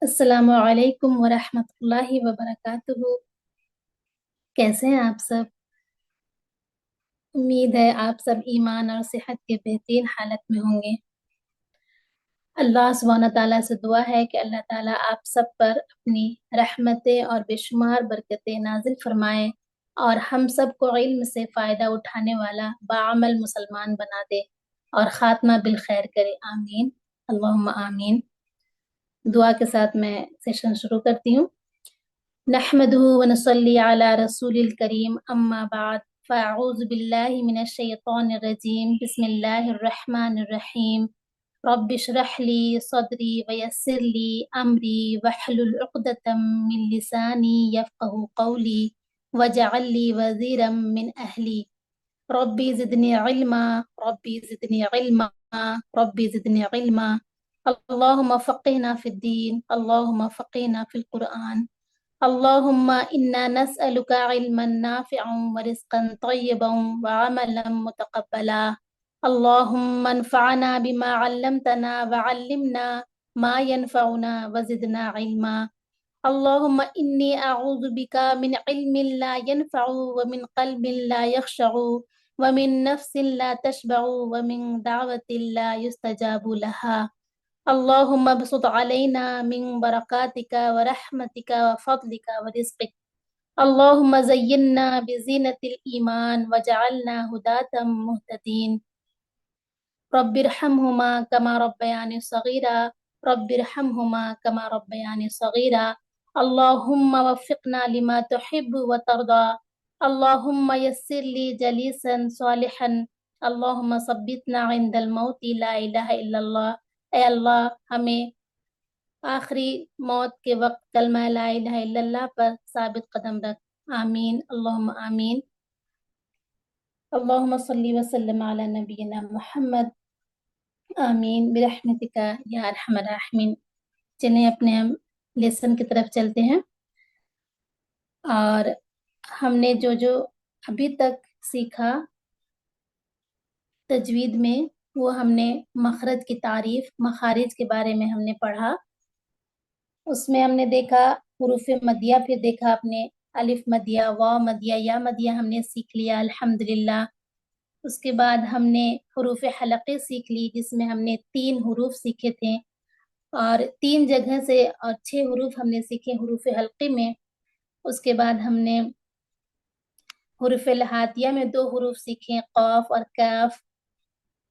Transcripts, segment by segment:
السلام علیکم ورحمۃ اللہ وبرکاتہ۔ کیسے ہیں آپ سب؟ امید ہے آپ سب ایمان اور صحت کے بہترین حالت میں ہوں گے۔ اللہ سبحانہ تعالیٰ سے دعا ہے کہ اللہ تعالیٰ آپ سب پر اپنی رحمتیں اور بے شمار برکتیں نازل فرمائے اور ہم سب کو علم سے فائدہ اٹھانے والا باعمل مسلمان بنا دے اور خاتمہ بالخیر کرے، آمین اللہم آمین۔ دعا کے ساتھ میں سیشن شروع کرتی ہوں۔ نحمده ونصلي على رسول الكريم اما بعد فاعوذ باللہ من الشیطان الرجیم بسم اللہ الرحمن الرحیم رب اشرح لي صدری ويسر لي امری واحلل عقدة من لسانی يفقهوا قولی واجعل لي وزيرا من اہلی ربی زدنی علما ربی زدنی علما ربی زدنی علما اللہم فقہنا فی الدین اللہم فقہنا فی القرآن اللہم انا نسألک علما نافعا ورزقا طیبا وعملا متقبلا اللہم انفعنا بما علمتنا وعلمنا ما ينفعنا وزدنا علما اللہم انی اعوذ بک من علم لا ينفع ومن قلب لا يخشع ومن نفس لا تشبع ومن دعوة لا يستجاب لها اللہم ابسط علینا من برکاتک ورحمتک وفضلک ورزقک اللہم زیننا بزینت الایمان وجعلنا ہداة مہتدین رب ارحمہما کما ربیانی صغیرا رب ارحمہما کما ربیانی صغیرا اللہم وفقنا لما تحب وترضى اللہم یسر لی جلیسا صالحا اللہم ثبتنا عند الموت لا الہ الا اللہ۔ اے اللہ ہمیں آخری موت کے وقت کلمہ لا الہ الا اللہ پر ثابت قدم رکھ، آمین اللہم آمین۔ اللہم صلی وسلم علی نبینا محمد، آمین برحمتک یا ارحم الراحمین۔ چلیں اپنے ہم لیسن کی طرف چلتے ہیں، اور ہم نے جو ابھی تک سیکھا تجوید میں، وہ ہم نے مخرج کی تعریف، مخارج کے بارے میں ہم نے پڑھا۔ اس میں ہم نے دیکھا حروف مدیہ، پھر دیکھا اپنے الف مدیہ، واو مدیہ، یا مدیہ ہم نے سیکھ لیا الحمدللہ۔ اس کے بعد ہم نے حروف حلقے سیکھ لی، جس میں ہم نے 3 حروف سیکھے تھے، اور 3 جگہ سے اور 6 حروف ہم نے سیکھے حروف حلقے میں۔ اس کے بعد ہم نے حروف لہاتیہ میں 2 حروف سیکھے، قاف اور کاف۔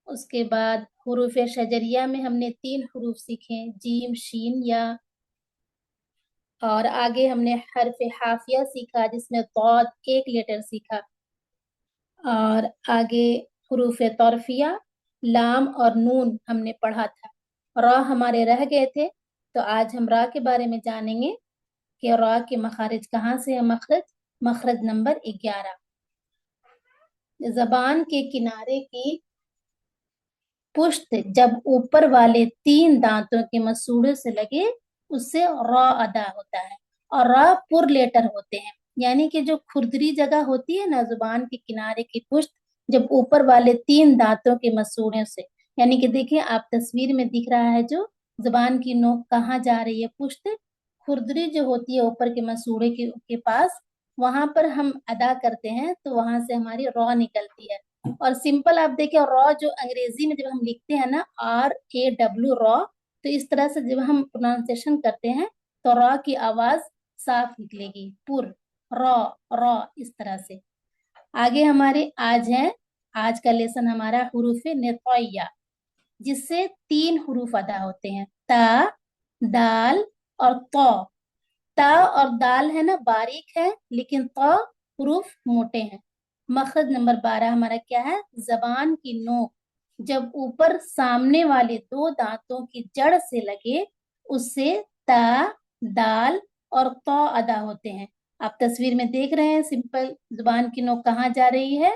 اس کے بعد حروف شجریہ میں ہم نے 3 حروف سیکھے، جیم، شین، یا۔ اور آگے ہم نے حرف حافیہ سیکھا، جس میں ضاد 1 لیٹر سیکھا، اور آگے حروف طرفیہ، لام اور نون ہم نے پڑھا تھا۔ را ہمارے رہ گئے تھے، تو آج ہم را کے بارے میں جانیں گے کہ را کے مخارج کہاں سے ہے۔ مخرج نمبر 11، زبان کے کنارے کی پشت جب اوپر والے 3 دانتوں کے مسوڑے سے لگے، اس سے را ادا ہوتا ہے، اور را پر لیٹر ہوتے ہیں، یعنی کہ جو کھردری جگہ ہوتی ہے نا زبان کے کنارے کی پشت، جب اوپر والے 3 دانتوں کے مسوڑے سے، یعنی کہ دیکھیں آپ تصویر میں دکھ رہا ہے، جو زبان کی نوک کہاں جا رہی ہے، پشت، کھردری جو ہوتی ہے اوپر کے مسوڑے کے پاس، وہاں پر ہم ادا کرتے ہیں، تو وہاں سے ہماری را نکلتی ہے۔ اور سمپل آپ دیکھیں، را جو انگریزی میں جب ہم لکھتے ہیں نا، RAW را، تو اس طرح سے جب ہم پروننسیشن کرتے ہیں تو را کی آواز صاف نکلے گی، پر، را، را، اس طرح سے۔ آگے ہمارے آج کا لیسن ہمارا حروف نطعیہ، جس سے 3 حروف ادا ہوتے ہیں، تا، دال اور طا۔ تا اور دال ہے نا باریک ہے، لیکن طا حروف موٹے ہیں۔ مخرج نمبر 12 ہمارا کیا ہے؟ زبان کی نوک جب اوپر سامنے والے 2 دانتوں کی جڑ سے لگے، اس سے تا، دال اور طا ادا ہوتے ہیں۔ آپ تصویر میں دیکھ رہے ہیں، سمپل زبان کی نوک کہاں جا رہی ہے؟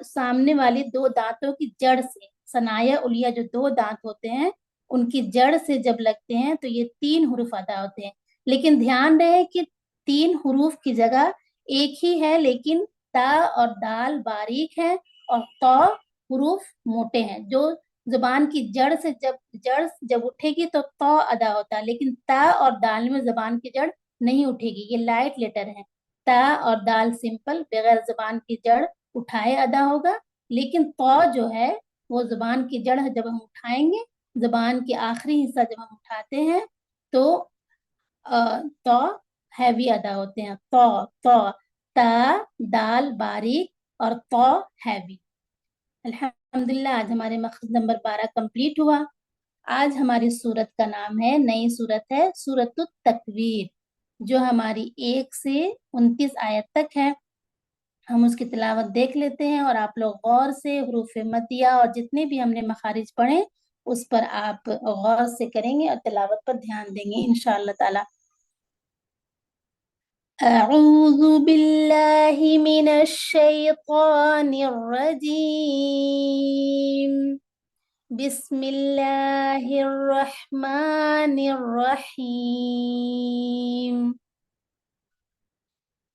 سامنے والی 2 دانتوں کی جڑ سے، ثنایا علیہ جو 2 دانت ہوتے ہیں، ان کی جڑ سے جب لگتے ہیں تو یہ 3 حروف ادا ہوتے ہیں۔ لیکن دھیان رہے کہ 3 حروف کی جگہ ایک ہی ہے، لیکن تا اور دال باریک ہیں اور طا حروف موٹے ہیں۔ جو زبان کی جڑ سے جب اٹھے گی تو تو ادا ہوتا ہے، لیکن تا اور دال میں زبان کی جڑ نہیں اٹھے گی، یہ لائٹ لیٹر ہے۔ تا اور دال سمپل بغیر زبان کی جڑ اٹھائے ادا ہوگا، لیکن تو جو ہے وہ زبان کی جڑ جب ہم اٹھائیں گے، زبان کی آخری حصہ جب ہم اٹھاتے ہیں تو ہیوی ادا ہوتے ہیں۔ تو تا دال باریک اور تو ہیوی۔ الحمدللہ آج ہمارے مخرج نمبر 12 کمپلیٹ ہوا۔ آج ہماری سورت کا نام ہے، نئی سورت ہے سورت التکویر، جو ہماری 1 سے 29 آیت تک ہے۔ ہم اس کی تلاوت دیکھ لیتے ہیں اور آپ لوگ غور سے حروف مدیہ اور جتنے بھی ہم نے مخارج پڑھے اس پر آپ غور سے کریں گے اور تلاوت پر دھیان دیں گے انشاءاللہ تعالی۔ اعوذ باللہ من الشیطان الرجیم، بسم اللہ الرحمن الرحیم۔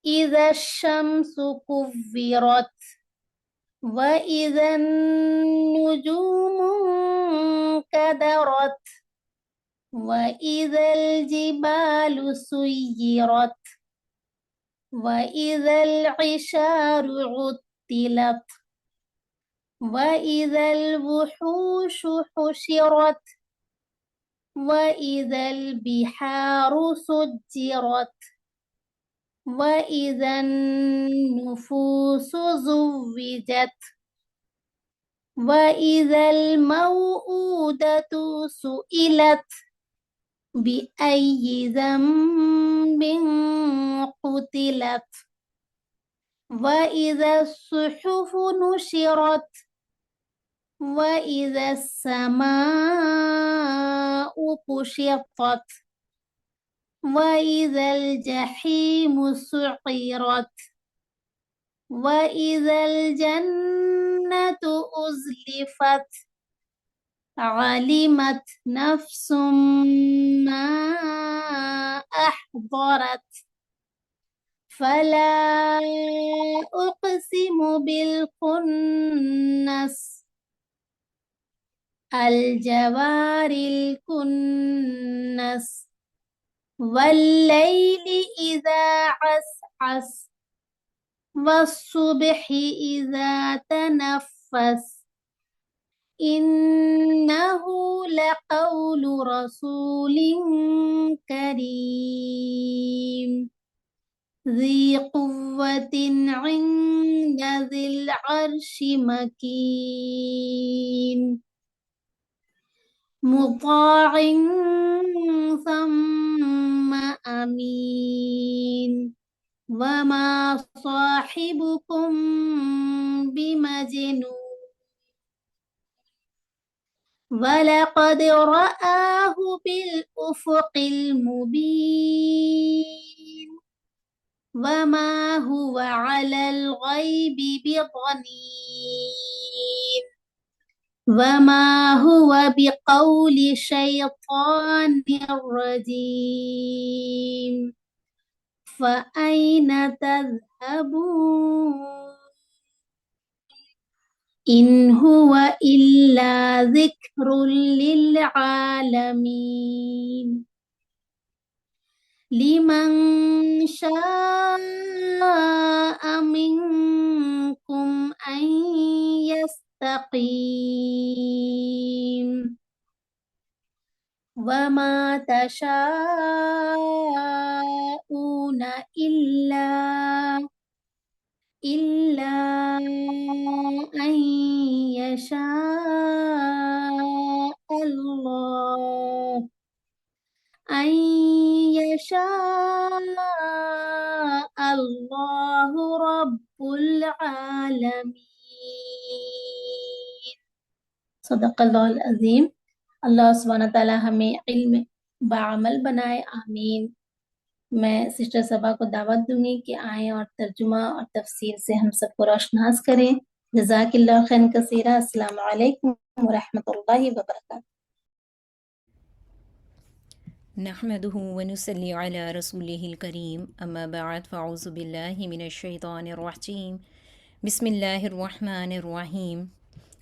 اذا الشمس كورت واذا النجوم انكدرت واذا الجبال سيرت واذا العشار عطلت واذا الوحوش حشرت واذا البحار سجرت وَإِذَا النُّفُوسُ زُوِّجَتْ وَإِذَا الْمَوْءُودَةُ سُئِلَتْ بِأَيِّ ذَنبٍ قُتِلَتْ وَإِذَا الصُّحُفُ نُشِرَتْ وَإِذَا السَّمَاءُ كُشِطَتْ وَإِذَا الْجَحِيمُ سُعِّرَتْ وَإِذَا الْجَنَّةُ أُزْلِفَتْ عَلِمَتْ نَفْسٌ مَّا أَحْضَرَتْ فَلَا أُقْسِمُ بِالْخُنَّسِ الْجَوَارِ الْكُنَّسِ وَاللَّيْلِ إِذَا عَسْعَسَ وَالصُّبْحِ إِذَا تَنَفَّسَ إِنَّهُ لَقَوْلُ رَسُولٍ كَرِيمٍ ذِي قُوَّةٍ عِندَ ذِي الْعَرْشِ مَكِينٍ مُطَاعٍ ثَمَّ أَمِينٍ وَمَا صَاحِبُكُم بِمَجْنُونٍ وَلَقَدْ رَآهُ بِالْأُفُقِ الْمُبِينِ وَمَا هُوَ عَلَى الْغَيْبِ بِضَنِينٍ وَمَا هُوَ بِقَوْلِ شَيْطَانٍ رَّجِيمٍ فَأَيْنَ تَذْهَبُونَ إِنْ هُوَ إِلَّا ذِكْرٌ لِّلْعَالَمِينَ لِمَن شَاءَ مِنكُمْ أَن يَسْتَقِيمَ وَمَا تَشَاءُونَ إِلَّا أَن يَشَاءَ اللَّهُ رَبُّ الْعَالَمِينَ۔ صدق اللہ العظیم۔ اللہ سبحانہ تعالیٰ ہمیں علم بعمل بنائے، آمین۔ میں سسٹر صبا کو دعوت دوں گی کہ آئیں اور ترجمہ اور تفسیر سے ہم سب کو روشناس کریں۔ جزاک اللہ خیر کثیرا۔ السلام علیکم ورحمۃ اللہ وبرکاتہ۔ نحمده ونصلي على رسوله الكريم اما بعد فاعوذ بالله من الشيطان الرجيم بسم الله الرحمن الرحيم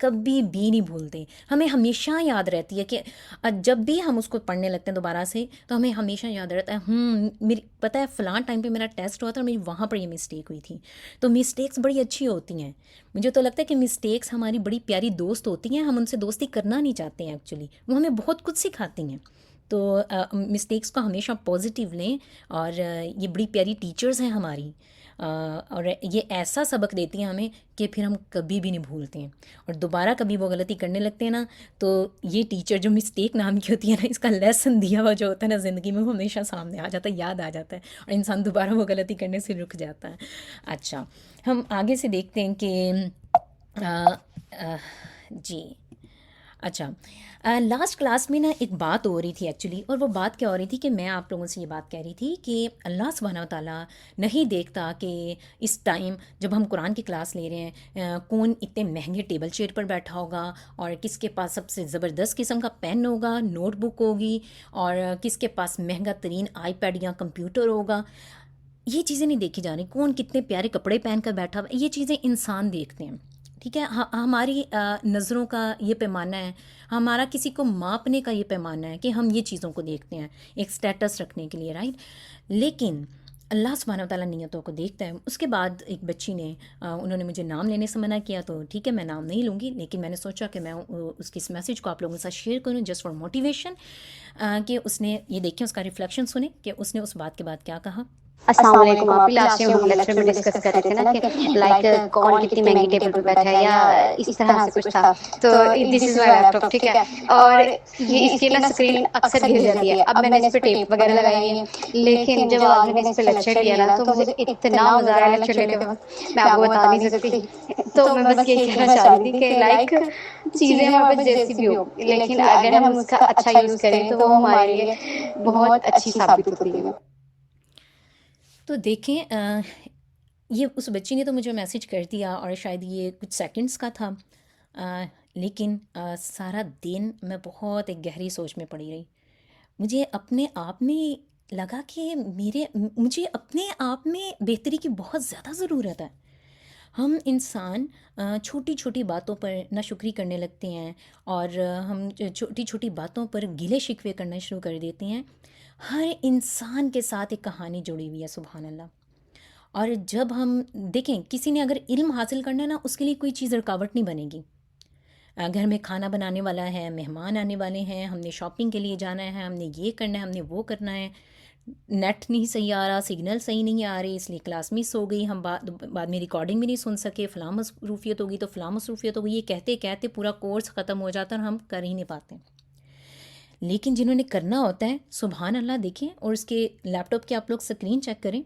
کبھی بھی نہیں بھولتے. ہمیں ہمیشہ یاد رہتی ہے کہ جب بھی ہم اس کو پڑھنے لگتے ہیں دوبارہ سے تو ہمیں ہمیشہ یاد رہتا ہے میری پتہ ہے فلاں ٹائم پہ میرا ٹیسٹ ہوا تھا اور میری وہاں پر یہ مسٹیک ہوئی تھی. تو مسٹیکس بڑی اچھی ہوتی ہیں. مجھے تو لگتا ہے کہ مسٹیکس ہماری بڑی پیاری دوست ہوتی ہیں. ہم ان سے دوستی کرنا نہیں چاہتے ہیں ایکچولی. وہ ہمیں بہت کچھ سکھاتی ہیں. تو مسٹیکس کو ہمیشہ پازیٹیو لیں اور یہ بڑی پیاری ٹیچرز ہیں ہماری. اور یہ ایسا سبق دیتی ہیں ہمیں کہ پھر ہم کبھی بھی نہیں بھولتے ہیں. اور دوبارہ کبھی وہ غلطی کرنے لگتے ہیں نا تو یہ ٹیچر جو مسٹیک نام کی ہوتی ہے نا، اس کا لیسن دیا ہوا جو ہوتا ہے نا زندگی میں، وہ ہمیشہ سامنے آ جاتا ہے، یاد آ جاتا ہے اور انسان دوبارہ وہ غلطی کرنے سے رک جاتا ہے. اچھا، ہم آگے سے دیکھتے ہیں کہ جی اچھا، لاسٹ کلاس میں نا ایک بات ہو رہی تھی ایکچولی، اور وہ بات کیا ہو رہی تھی کہ میں آپ لوگوں سے یہ بات کہہ رہی تھی کہ اللہ سبحانہ و تعالیٰ نہیں دیکھتا کہ اس ٹائم جب ہم قرآن کی کلاس لے رہے ہیں کون اتنے مہنگے ٹیبل چیئر پر بیٹھا ہوگا اور کس کے پاس سب سے زبردست قسم کا پین ہوگا، نوٹ بک ہوگی، اور کس کے پاس مہنگا ترین آئی پیڈ یا کمپیوٹر ہوگا. یہ چیزیں نہیں دیکھی جا رہی. کون کتنے پیارے کپڑے پہن کر بیٹھا ہوا، یہ چیزیں انسان دیکھتے ہیں. ٹھیک ہے، ہماری نظروں کا یہ پیمانہ ہے، ہمارا کسی کو ماپنے کا یہ پیمانہ ہے کہ ہم یہ چیزوں کو دیکھتے ہیں ایک سٹیٹس رکھنے کے لیے، رائٹ. لیکن اللہ سبحانہ و تعالیٰ نیتوں کو دیکھتا ہے. اس کے بعد ایک بچی نے انہوں نے مجھے نام لینے سے منع کیا، تو ٹھیک ہے میں نام نہیں لوں گی، لیکن میں نے سوچا کہ میں اس کی اس میسیج کو آپ لوگوں کے ساتھ شیئر کروں جسٹ فار موٹیویشن، کہ اس نے یہ دیکھیں، اس کا ریفلیکشن سنیں کہ اس نے اس بات کے بعد کیا کہا. السلام علیکم. آپ لاسٹ ٹائم ہم لیکچر میں ڈسکس کر رہے تھے نا کہ لائک کون کتنی مہنگی ٹیبل پہ بیٹھا ہے یا اس طرح سے کچھ تھا. تو دس از مائی لیپ ٹاپ، ٹھیک ہے، اور یہ اس کی نا اسکرین اکثر گر جاتی ہے. اب میں نے اس پہ ٹیپ وغیرہ لگائی ہے، لیکن جب آج میں نے اس پہ لیکچر لیا نا تو مجھے اتنا مزہ آیا لیکچر لیتے وقت، میں آپ کو بتا نہیں سکتی. تو میں بس یہی کہنا چاہ رہی تھی کہ لائک چیزیں ہمارے پاس جیسی بھی ہو، لیکن اگر ہم اس کا اچھا یوز کریں تو وہ ہمارے لیے بہت اچھی ثابت ہوتی ہے. تو دیکھیں یہ اس بچی نے تو مجھے میسیج کر دیا اور شاید یہ کچھ سیکنڈز کا تھا، لیکن سارا دن میں بہت ایک گہری سوچ میں پڑی رہی. مجھے اپنے آپ میں لگا کہ مجھے اپنے آپ میں بہتری کی بہت زیادہ ضرورت ہے. ہم انسان چھوٹی چھوٹی باتوں پر ناشکری کرنے لگتے ہیں اور ہم چھوٹی چھوٹی باتوں پر گلے شکوے کرنا شروع کر دیتے ہیں. ہر انسان کے ساتھ ایک کہانی جڑی ہوئی ہے، سبحان اللہ. اور جب ہم دیکھیں کسی نے اگر علم حاصل کرنا ہے نا، اس کے لیے کوئی چیز رکاوٹ نہیں بنے گی. گھر میں کھانا بنانے والا ہے، مہمان آنے والے ہیں، ہم نے شاپنگ کے لیے جانا ہے، ہم نے یہ کرنا ہے، ہم نے وہ کرنا ہے، نیٹ نہیں صحیح آ رہا، سگنل صحیح نہیں آ رہی، اس لیے کلاس مس ہو گئی، ہم بعد میں ریکارڈنگ بھی نہیں سن سکے، فلاں مصروفیت ہوگی تو فلاں مصروفیت ہوگی، یہ کہتے کہتے پورا کورس ختم ہو جاتا ہے اور ہم کر ہی نہیں پاتے. لیکن جنہوں نے کرنا ہوتا ہے، سبحان اللہ، دیکھیں اور اس کے لیپ ٹاپ کی آپ لوگ سکرین چیک کریں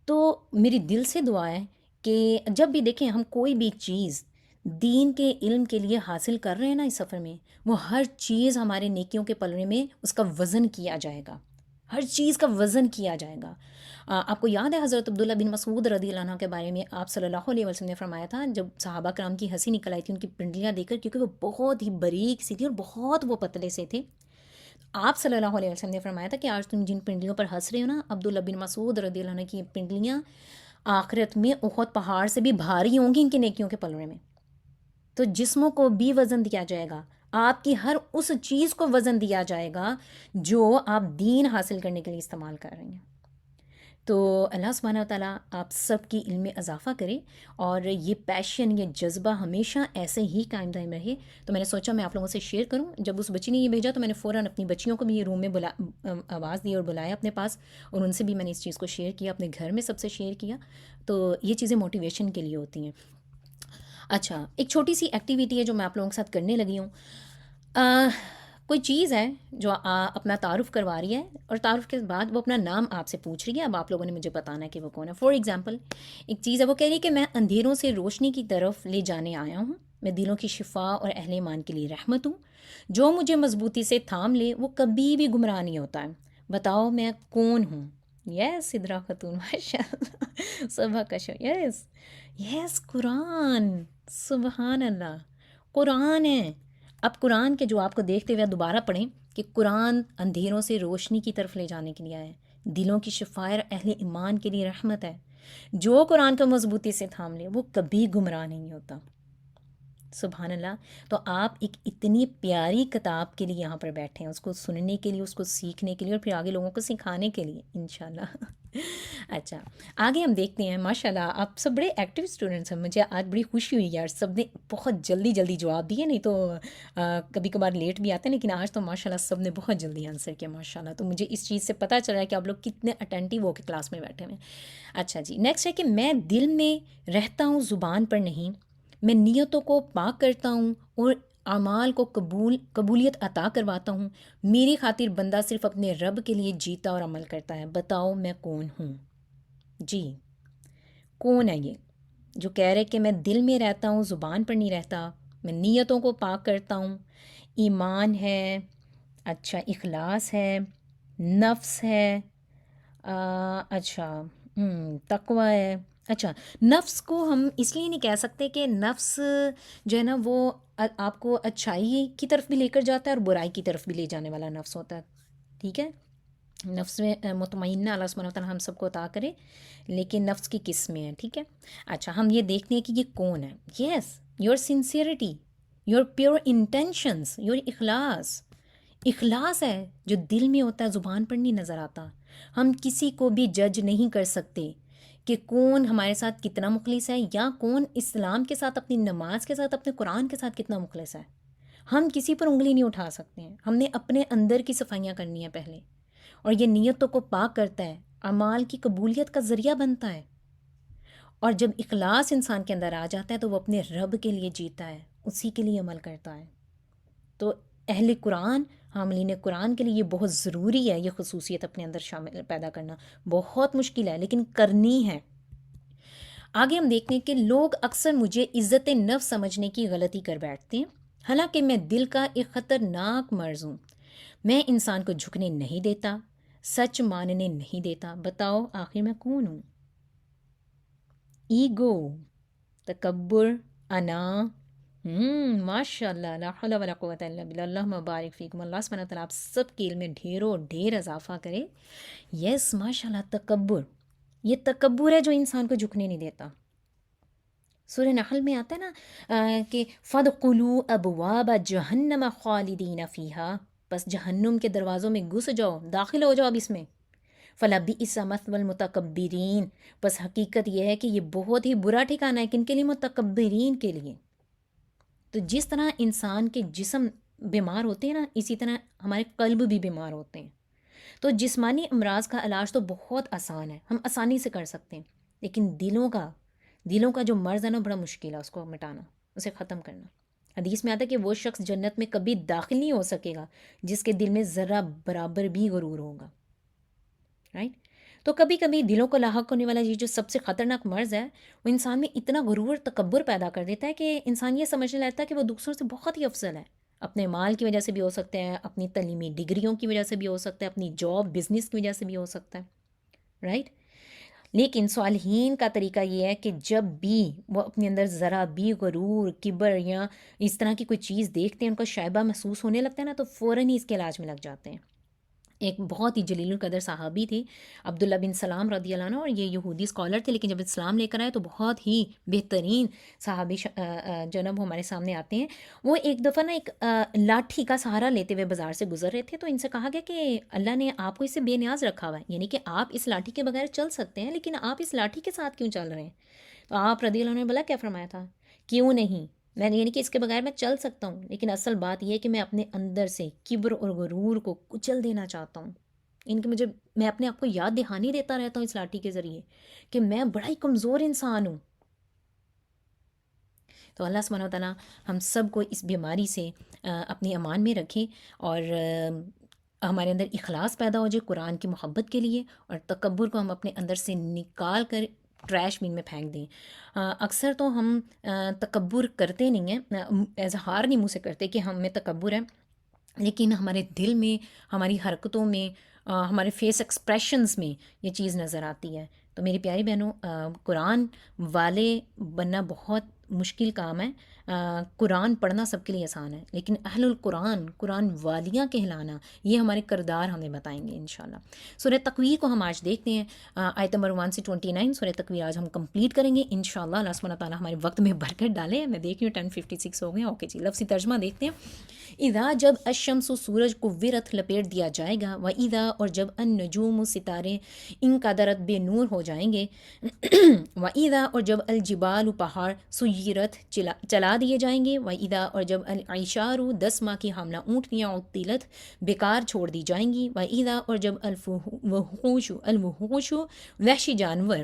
تو میری دل سے دعا ہے کہ جب بھی دیکھیں ہم کوئی بھی چیز دین کے علم کے لیے حاصل کر رہے ہیں نا اس سفر میں، وہ ہر چیز ہمارے نیکیوں کے پلڑے میں اس کا وزن کیا جائے گا، ہر چیز کا وزن کیا جائے گا. آپ کو یاد ہے حضرت عبداللہ بن مسعود رضی اللہ عنہ کے بارے میں آپ صلی اللہ علیہ وسلم نے فرمایا تھا، جب صحابہ کرام کی ہنسی نکل آئی تھی ان کی پنڈلیاں دیکھ کر، کیونکہ وہ بہت ہی باریک سی تھی اور بہت وہ پتلے سے تھے. آپ صلی اللہ علیہ وسلم نے فرمایا تھا کہ آج تم جن پنڈلیوں پر ہنس رہے ہو نا، عبداللہ بن مسعود رضی اللہ عنہ کی پنڈلیاں آخرت میں احد پہاڑ سے بھی بھاری ہوں گی ان کے نیکیوں کے پلڑے میں. تو جسموں کو بھی وزن دیا جائے گا، آپ کی ہر اس چیز کو وزن دیا جائے گا جو آپ دین حاصل کرنے کے لیے استعمال کر رہے ہیں. تو اللہ سبحانہ و تعالیٰ آپ سب کی علم میں اضافہ کرے اور یہ پیشن، یہ جذبہ ہمیشہ ایسے ہی قائم دائم رہے. تو میں نے سوچا میں آپ لوگوں سے شیئر کروں. جب اس بچی نے یہ بھیجا تو میں نے فوراً اپنی بچیوں کو بھی یہ روم میں آواز دی اور بلایا اپنے پاس، اور ان سے بھی میں نے اس چیز کو شیئر کیا، اپنے گھر میں سب سے شیئر کیا. تو یہ چیزیں موٹیویشن کے لیے ہوتی ہیں. اچھا، ایک چھوٹی سی ایکٹیویٹی ہے جو میں آپ لوگوں کے ساتھ کرنے لگی ہوں. کوئی چیز ہے جو اپنا تعارف کروا رہی ہے اور تعارف کے بعد وہ اپنا نام آپ سے پوچھ رہی ہے. اب آپ لوگوں نے مجھے بتانا ہے کہ وہ کون ہے. فار ایگزامپل ایک چیز ہے، وہ کہہ رہی ہے کہ میں اندھیروں سے روشنی کی طرف لے جانے آیا ہوں، میں دلوں کی شفا اور اہل ایمان کے لیے رحمت ہوں، جو مجھے مضبوطی سے تھام لے وہ کبھی بھی گمراہ نہیں ہوتا ہے. بتاؤ میں کون ہوں؟ یس سدرا خاتون، ماشاء اللہ، صبح کا شو. یس قرآن، سبحان اللہ، قرآن ہے. اب قرآن کے جو آپ کو دیکھتے ہوئے دوبارہ پڑھیں کہ قرآن اندھیروں سے روشنی کی طرف لے جانے کے لیے آیا ہے، دلوں کی شفائر اہل ایمان کے لیے رحمت ہے. جو قرآن کو مضبوطی سے تھام لے وہ کبھی گمراہ نہیں ہوتا. سبحان اللہ. تو آپ ایک اتنی پیاری کتاب کے لیے یہاں پر بیٹھے ہیں، اس کو سننے کے لیے، اس کو سیکھنے کے لیے، اور پھر آگے لوگوں کو سکھانے کے لیے انشاءاللہ. اچھا، آگے ہم دیکھتے ہیں. ماشاء اللہ آپ سب بڑے ایکٹیو اسٹوڈنٹس ہیں. مجھے آج بڑی خوشی ہوئی یار، سب نے بہت جلدی جلدی جواب دیے. نہیں تو کبھی کبھار لیٹ بھی آتے ہیں، لیکن آج تو ماشاء اللہ سب نے بہت جلدی آنسر کیا ماشاء اللہ. تو مجھے اس چیز سے پتہ چل رہا ہے کہ آپ لوگ کتنے اٹینٹیو ہو کے کلاس میں بیٹھے ہوئے ہیں. اچھا جی، نیکسٹ ہے کہ میں دل میں رہتا ہوں زبان پر نہیں، میں نیتوں کو پاک کرتا ہوں اور اعمال کو قبولیت عطا کرواتا ہوں. میری خاطر بندہ صرف اپنے رب کے لیے جیتا اور عمل کرتا ہے. بتاؤ میں کون ہوں؟ جی کون ہے یہ جو کہہ رہے کہ میں دل میں رہتا ہوں زبان پر نہیں رہتا، میں نیتوں کو پاک کرتا ہوں، ایمان ہے، اچھا اخلاص ہے، نفس ہے، اچھا تقوی ہے. اچھا، نفس کو ہم اس لیے نہیں کہہ سکتے کہ نفس جو ہے نا وہ آپ کو اچھائی کی طرف بھی لے کر جاتا ہے اور برائی کی طرف بھی لے جانے والا نفس ہوتا ہے. ٹھیک ہے، نفس میں مطمئنہ اللہ سبحانہ وتعالیٰ ہم سب کو عطا کرے، لیکن نفس کی قسمیں ہیں. ٹھیک ہے، اچھا ہم یہ دیکھتے ہیں کہ یہ کون ہے. Yes, your sincerity, your pure intentions, your اخلاص. اخلاص ہے جو دل میں ہوتا ہے، زبان پر نہیں نظر آتا. ہم کسی کو بھی جج نہیں کر سکتے کہ کون ہمارے ساتھ کتنا مخلص ہے، یا کون اسلام کے ساتھ، اپنی نماز کے ساتھ، اپنے قرآن کے ساتھ کتنا مخلص ہے. ہم کسی پر انگلی نہیں اٹھا سکتے ہیں. ہم نے اپنے اندر کی صفائیاں کرنی ہیں پہلے، اور یہ نیتوں کو پاک کرتا ہے، اعمال کی قبولیت کا ذریعہ بنتا ہے. اور جب اخلاص انسان کے اندر آ جاتا ہے تو وہ اپنے رب کے لیے جیتا ہے، اسی کے لیے عمل کرتا ہے. تو اہل قرآن، حاملین قرآن کے لیے یہ بہت ضروری ہے، یہ خصوصیت اپنے اندر شامل پیدا کرنا. بہت مشکل ہے لیکن کرنی ہے. آگے ہم دیکھتے ہیں کہ لوگ اکثر مجھے عزت نفس سمجھنے کی غلطی کر بیٹھتے ہیں، حالانکہ میں دل کا ایک خطرناک مرض ہوں. میں انسان کو جھکنے نہیں دیتا، سچ ماننے نہیں دیتا. بتاؤ آخر میں کون ہوں؟ ایگو، تکبر، انا. ماشاء اللہ، لا حول ولا قوت الا باللہ. اللہ مبارک فیکم. اللہ سبحانہ وتعالیٰ آپ سب کے علم میں ڈھیروں ڈھیر اضافہ کرے. یس ماشاء اللہ، تکبر. یہ تکبر ہے جو انسان کو جھکنے نہیں دیتا. سورہ نحل میں آتا ہے نا کہ فَادْخُلُوا أَبْوَابَ جَهَنَّمَ خَالِدِينَ فِيهَا، بس جہنم کے دروازوں میں گھس جاؤ، داخل ہو جاؤ اب اس میں. فَلَبِئْسَ مَثْوَى الْمُتَكَبِّرِينَ، بس حقیقت یہ ہے کہ یہ بہت ہی برا ٹھکانہ ہے. کن کے لیے؟ متکبرین کے لیے. تو جس طرح انسان کے جسم بیمار ہوتے ہیں نا، اسی طرح ہمارے قلب بھی بیمار ہوتے ہیں. تو جسمانی امراض کا علاج تو بہت آسان ہے، ہم آسانی سے کر سکتے ہیں، لیکن دلوں کا جو مرض ہے نا بڑا مشکل ہے اس کو مٹانا، اسے ختم کرنا. حدیث میں آتا ہے کہ وہ شخص جنت میں کبھی داخل نہیں ہو سکے گا جس کے دل میں ذرہ برابر بھی غرور ہوگا. رائٹ؟ تو کبھی کبھی دلوں کو لاحق ہونے والا یہ جو سب سے خطرناک مرض ہے، وہ انسان میں اتنا غرور، تکبر پیدا کر دیتا ہے کہ انسان یہ سمجھنے لگتا ہے کہ وہ دوسروں سے بہت ہی افضل ہے. اپنے مال کی وجہ سے بھی ہو سکتا ہے، اپنی تعلیمی ڈگریوں کی وجہ سے بھی ہو سکتا ہے، اپنی جاب بزنس کی وجہ سے بھی ہو سکتا ہے. رائٹ؟ لیکن صالحین کا طریقہ یہ ہے کہ جب بھی وہ اپنے اندر ذرا بھی غرور، کبر یا اس طرح کی کوئی چیز دیکھتے ہیں، ان کو شائبہ محسوس ہونے لگتا ہے نا، تو فوراً ہی اس کے علاج میں لگ جاتے ہیں. ایک بہت ہی جلیل القدر صحابی تھے عبداللہ بن سلام رضی اللہ عنہ، اور یہ یہودی اسکالر تھے، لیکن جب اسلام لے کر آئے تو بہت ہی بہترین صحابی جناب ہمارے سامنے آتے ہیں. وہ ایک دفعہ نا ایک لاٹھی کا سہارا لیتے ہوئے بازار سے گزر رہے تھے، تو ان سے کہا گیا کہ اللہ نے آپ کو اس سے بے نیاز رکھا ہوا ہے، یعنی کہ آپ اس لاٹھی کے بغیر چل سکتے ہیں، لیکن آپ اس لاٹھی کے ساتھ کیوں چل رہے ہیں؟ تو آپ رضی اللہ عنہ نے بولا، کیا فرمایا تھا؟ کیوں نہیں، میں یعنی کہ اس کے بغیر میں چل سکتا ہوں، لیکن اصل بات یہ ہے کہ میں اپنے اندر سے کبر اور غرور کو کچل دینا چاہتا ہوں. ان کے میں اپنے آپ کو یاد دہانی دیتا رہتا ہوں اس لاٹھی کے ذریعے کہ میں بڑا ہی کمزور انسان ہوں. تو اللہ سبحانہ و تعالیٰ ہم سب کو اس بیماری سے اپنی امان میں رکھے، اور ہمارے اندر اخلاص پیدا ہو جائے قرآن کی محبت کے لیے، اور تکبر کو ہم اپنے اندر سے نکال کر ٹریش بین میں پھینک دیں. اکثر تو ہم تکبر کرتے نہیں ہیں، اظہار نہیں منہ سے کرتے کہ ہم میں تکبر ہے، لیکن ہمارے دل میں، ہماری حرکتوں میں، ہمارے فیس ایکسپریشنز میں یہ چیز نظر آتی ہے. تو میری پیاری بہنوں، قرآن والے بننا بہت مشکل کام ہے. قرآن پڑھنا سب کے لیے آسان ہے، لیکن اہل القرآن، قرآن والیاں کہلانا، یہ ہمارے کردار ہمیں بتائیں گے انشاءاللہ. سورہ تکویر کو ہم آج دیکھتے ہیں، آیت نمبر 1 سے 29 سورہ تکویر آج ہم کمپلیٹ کریں گے انشاءاللہ. اللہ سبحانہ تعالیٰ ہمارے وقت میں برکت ڈالے. میں دیکھ رہی ہوں 10:56 ہو گئے. اوکے جی، لفظی ترجمہ دیکھتے ہیں. اذا جب الشمس سورج کو ورت لپیٹ دیا جائے گا، و اذا اور جب النجوم ستارے ان قدرت بے نور ہو جائیں گے، و اذا اور جب الجبال پہاڑ سیرت چلا دیے جائیں گے، و اذا اور جب العشار 10 ماہ کی حاملہ اونٹنیاں عطلت بیکار چھوڑ دی جائیں گی، و اذا اور جب الوحوش وحشی جانور،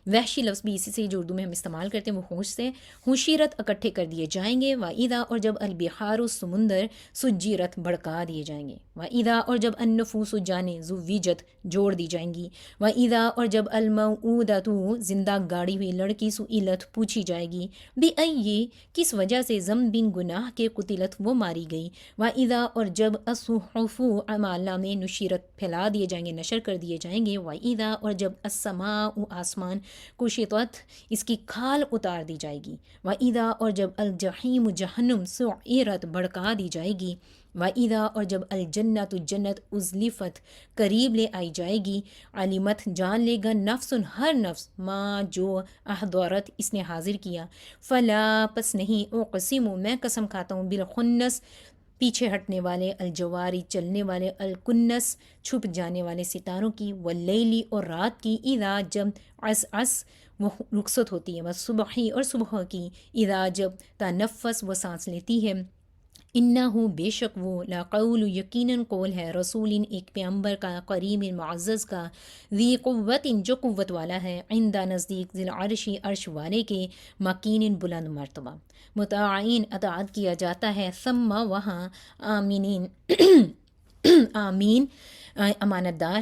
وحشی لفظ بھی اسی سے جو اردو میں ہم استعمال کرتے ہیں وحوش سے، حشیرت اکٹھے کر دیے جائیں گے، و اذا اور جب البحار سمندر سجیرت بھڑکا دیے جائیں گے، و اذا اور جب النفوس جانیں زوجت جوڑ دی جائیں گی، و اذا اور جب الموعودۃ زندہ گاڑی ہوئی لڑکی سئلت پوچھی جائے گی، بأئی کس وجہ سے ذنب گناہ کے قتلت وہ ماری گئی، و اذا اور جب الصحف اعمال نشرت پھیلا دیے جائیں گے، نشر کر دیے جائیں گے، و اذا اور جب السماء آسمان کشطت اس کی کھال اتار دی جائے گی، و اذا اور جب الجحیم جہنم سعیرت بھڑکا دی جائے گی، و اذا اور جب الجنت جنت ازلفت قریب لے آئی جائے گی، علمت جان لے گا نفس ہر نفس ما جو احضرت اس نے حاضر کیا، فلا پس نہیں اقسم میں قسم کھاتا ہوں بالخنس پیچھے ہٹنے والے، الجواری چلنے والے، الکنس چھپ جانے والے ستاروں کی، واللیلی اور رات کی، اذا جب عس وہ رخصت ہوتی ہے، والصبحی اور صبح کی، اذا جب تنفس وہ سانس لیتی ہے، انہو بے شک وہ لاقول یقیناً قول ہے، رسول ایک پیغمبر کا، قریب معزز کا، ذی قوت جو قوت والا ہے، عند نزدیک، ذی العرش عرش والے کے، مکین بلند مرتبہ، مطاعین اطاعت کیا جاتا ہے، ثم وہاں آمینین آمین امانت دار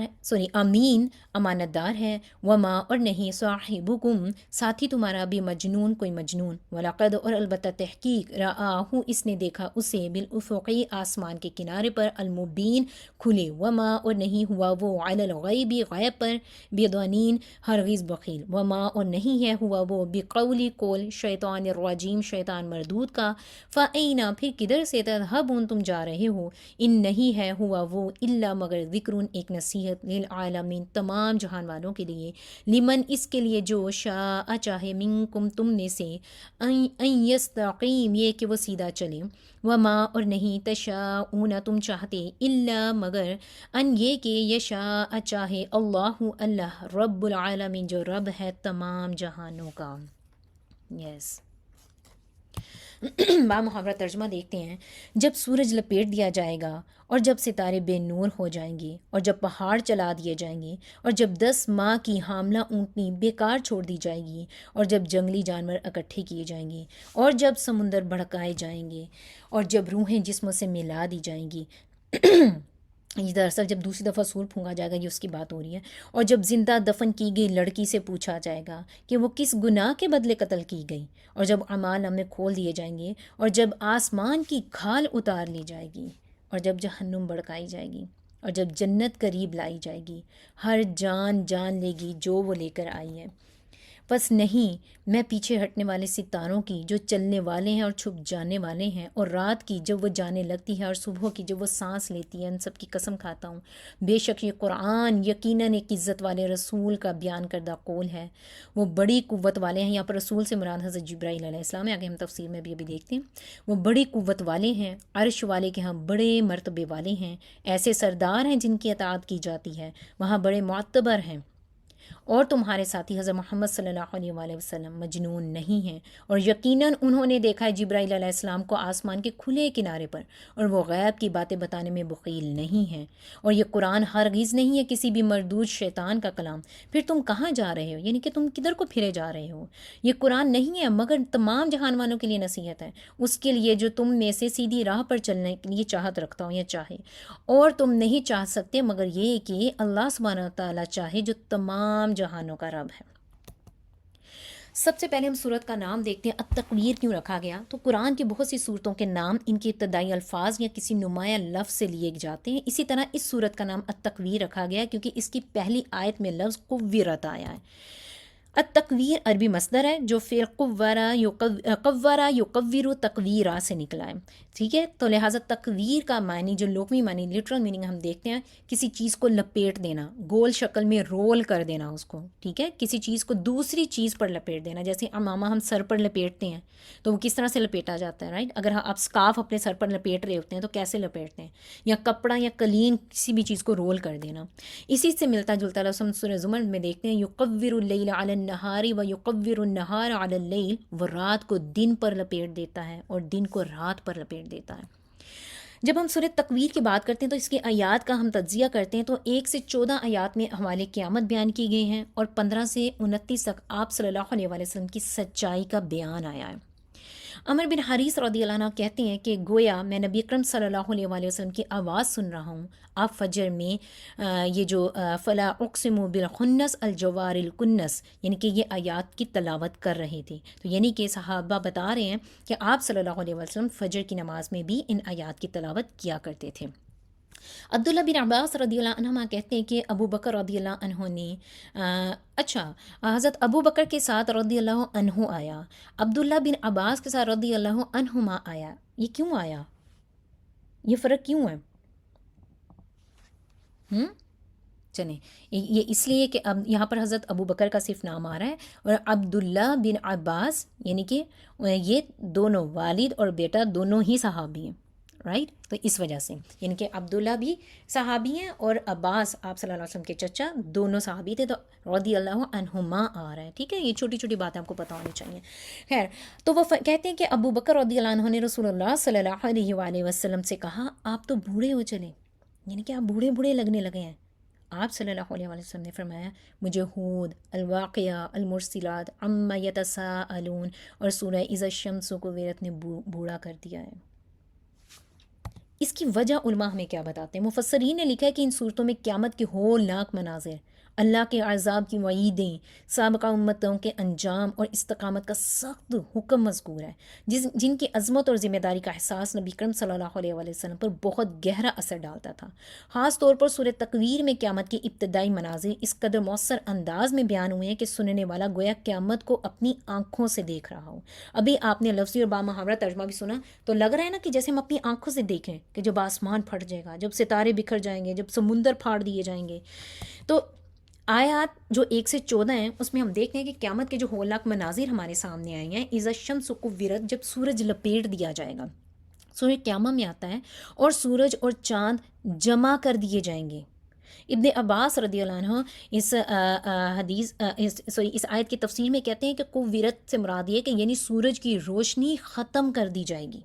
امین امانت دار ہے، وما اور نہیں صاحبکم ساتھی تمہارا بھی مجنون کوئی مجنون، ولاقد اور البتہ تحقیق رآہ اس نے دیکھا اسے بالافقی آسمان کے کنارے پر، المبین کھلے، وما اور نہیں ہوا وہ علی الغیب غیب پر بیضنین ہرگز بخیل، وما اور نہیں ہے ہوا وہ بقولی قول شیطان الرجیم شیطان مردود کا، فأینا پھر کدھر سے تذہبون تم جا رہے ہو، ان نہیں ہے ہوا وہ الا مگر ذکر ایک نصیحت للعالمین تمام جہان والوں کے لیے، لمن اس کے لیے جو شاء چاہے منکم تم میں سے، ان یستقیم یہ کہ وہ سیدھا چلے، وما اور نہیں تشاءون تم چاہتے الا مگر ان یہ کہ یشاء چاہے اللہ اللہ رب العالمین جو رب ہے تمام جہانوں کا. یس با محاورہ ترجمہ دیکھتے ہیں. جب سورج لپیٹ دیا جائے گا، اور جب ستارے بے نور ہو جائیں گے، اور جب پہاڑ چلا دیے جائیں گے، اور جب 10 ماہ کی حاملہ اونٹنی بیکار چھوڑ دی جائے گی، اور جب جنگلی جانور اکٹھے کیے جائیں گے، اور جب سمندر بھڑکائے جائیں گے، اور جب روحیں جسموں سے ملا دی جائیں گی یہ دراصل جب دوسری دفعہ سور پھونکا جائے گا، یہ اس کی بات ہو رہی ہے، اور جب زندہ دفن کی گئی لڑکی سے پوچھا جائے گا کہ وہ کس گناہ کے بدلے قتل کی گئی، اور جب اعمال ہم نے کھول دیے جائیں گے، اور جب آسمان کی کھال اتار لی جائے گی، اور جب جہنم بھڑکائی جائے گی، اور جب جنت قریب لائی جائے گی، ہر جان جان لے گی جو وہ لے کر آئی ہے، پس نہیں میں پیچھے ہٹنے والے ستاروں کی جو چلنے والے ہیں اور چھپ جانے والے ہیں، اور رات کی جب وہ جانے لگتی ہے، اور صبح کی جب وہ سانس لیتی ہے، ان سب کی قسم کھاتا ہوں، بے شک یہ قرآن یقیناً ایک عزت والے رسول کا بیان کردہ قول ہے، وہ بڑی قوت والے ہیں. یہاں پر رسول سے مراد حضرت جبرائیل علیہ السلام ہے، آگے ہم تفسیر میں بھی ابھی دیکھتے ہیں. وہ بڑی قوت والے ہیں، عرش والے کے ہاں بڑے مرتبے والے ہیں، ایسے سردار ہیں جن کی اطاعت کی جاتی ہے، وہاں بڑے معتبر ہیں، اور تمہارے ساتھی حضرت محمد صلی اللہ علیہ وآلہ وسلم مجنون نہیں ہیں، اور یقیناً انہوں نے دیکھا ہے جبرائیل علیہ السلام کو آسمان کے کھلے کنارے پر، اور وہ غیب کی باتیں بتانے میں بخیل نہیں ہیں، اور یہ قرآن ہرگز نہیں ہے کسی بھی مردود شیطان کا کلام. پھر تم کہاں جا رہے ہو، یعنی کہ تم کدھر کو پھرے جا رہے ہو، یہ قرآن نہیں ہے مگر تمام جہان والوں کے لیے نصیحت ہے، اس کے لیے جو تم میں سے سیدھی راہ پر چلنے کے لیے چاہت رکھتا ہوں یا چاہے، اور تم نہیں چاہ سکتے مگر یہ کہ اللہ سبحانہ تعالیٰ چاہے جو تمام جہانوں کا رب ہے. سب سے پہلے ہم صورت کا نام دیکھتے ہیں. التکویر کیوں رکھا گیا؟ تو قرآن کی بہت سی صورتوں کے نام ان کے ابتدائی الفاظ یا کسی نمایاں لفظ سے لیے جاتے ہیں. اسی طرح اس صورت کا نام التکویر رکھا گیا کیونکہ اس کی پہلی آیت میں لفظ قوّرت آیا ہے. التکویر عربی مصدر ہے جو فعل قورا یقور تقویرا سے نکلا ہے، ٹھیک ہے. تو لہٰذا تکویر کا معنی جو لغوی معنی لٹرل میننگ ہم دیکھتے ہیں کسی چیز کو لپیٹ دینا، گول شکل میں رول کر دینا اس کو، ٹھیک ہے، کسی چیز کو دوسری چیز پر لپیٹ دینا. جیسے امامہ ہم سر پر لپیٹتے ہیں تو وہ کس طرح سے لپیٹا جاتا ہے، رائٹ. اگر آپ اسکارف اپنے سر پر لپیٹ رہے ہوتے ہیں تو کیسے لپیٹتے ہیں، یا کپڑا یا قلین کسی بھی چیز کو رول کر دینا. اسی سے ملتا جلتا لفظ ہم سورہ زمر میں دیکھتے ہیں یقور اللیل علی النہار و یقور النہار علی اللیل، وہ رات کو دن پر لپیٹ دیتا ہے اور دن کو رات پر لپیٹ دیتا ہے. جب ہم سورہ تکویر کی بات کرتے ہیں تو اس کی آیات کا ہم تجزیہ کرتے ہیں تو 1 سے 14 آیات میں حوالے قیامت بیان کی گئی ہیں اور 15 سے 29 تک آپ صلی اللہ علیہ وسلم کی سچائی کا بیان آیا ہے. عمر بن حریث رضی اللہ عنہ کہتے ہیں کہ گویا میں نبی اکرم صلی اللہ علیہ وسلم کی آواز سن رہا ہوں. آپ فجر میں یہ جو فلا اقسم بالخنس الجوار الکنس یعنی کہ یہ آیات کی تلاوت کر رہے تھے. تو یعنی کہ صحابہ بتا رہے ہیں کہ آپ صلی اللہ علیہ وسلم فجر کی نماز میں بھی ان آیات کی تلاوت کیا کرتے تھے. عبداللہ بن عباس رضی اللہ عنہما کہتے ہیں کہ ابو بکر رضی اللہ عنہ نے حضرت ابو بکر کے ساتھ رضی اللہ عنہ آیا، عبداللہ بن عباس کے ساتھ رضی اللہ عنہما آیا. یہ کیوں آیا، یہ فرق کیوں ہے؟ چلیں، یہ اس لیے کہ اب یہاں پر حضرت ابو بکر کا صرف نام آ رہا ہے اور عبداللہ بن عباس یعنی کہ یہ دونوں والد اور بیٹا دونوں ہی صحابی ہیں، رائٹ. تو اس وجہ سے یعنی کہ عبداللہ بھی صحابی ہیں اور عباس آپ صلی اللہ علیہ وسلم کے چچا دونوں صحابی تھے، تو رضی اللہ عنہما آ رہا ہے، ٹھیک ہے. یہ چھوٹی چھوٹی باتیں آپ کو پتہ ہونی چاہیے. خیر، تو وہ کہتے ہیں کہ ابو بکر رضی اللہ عنہ نے رسول اللہ صلی اللہ علیہ وآلہ وسلم سے کہا آپ تو بوڑھے ہو چلے، یعنی کہ آپ بوڑھے بوڑھے لگنے لگے ہیں. آپ صلی اللہ علیہ وسلم نے فرمایا مجھے ہود، الواقعہ، المرسلات، عما یتساءلون اور سورہ اذا الشمس کویرت نے بوڑھا کر دیا ہے. اس کی وجہ علماء ہمیں کیا بتاتے ہیں؟ مفسرین نے لکھا ہے کہ ان صورتوں میں قیامت کے ہولناک مناظر، اللہ کے عذاب کی وعیدیں، سابقہ امتوں کے انجام اور استقامت کا سخت حکم مذکور ہے، جن کی عظمت اور ذمہ داری کا احساس نبی کرم صلی اللہ علیہ وسلم پر بہت گہرا اثر ڈالتا تھا. خاص طور پر سورہ تکویر میں قیامت کے ابتدائی مناظر اس قدر مؤثر انداز میں بیان ہوئے ہیں کہ سننے والا گویا قیامت کو اپنی آنکھوں سے دیکھ رہا ہو. ابھی آپ نے لفظی اور بامحاورہ ترجمہ بھی سنا تو لگ رہا ہے نا کہ جیسے ہم اپنی آنکھوں سے دیکھیں کہ جب آسمان پھٹ جائے گا، جب ستارے بکھر جائیں گے، جب سمندر پھاڑ دیے جائیں گے. تو آیات جو 1 سے 14 ہیں اس میں ہم دیکھتے ہیں کہ قیامت کے جو ہولناک مناظر ہمارے سامنے آئے ہیں. اذا الشمس کوورت، جب سورج لپیٹ دیا جائے گا. سورہ قیامہ میں آتا ہے اور سورج اور چاند جمع کر دیے جائیں گے. ابن عباس رضی اللہ عنہ اس آیت کی تفسیر میں کہتے ہیں کہ کوورت سے مراد یہ کہ یعنی سورج کی روشنی ختم کر دی جائے گی.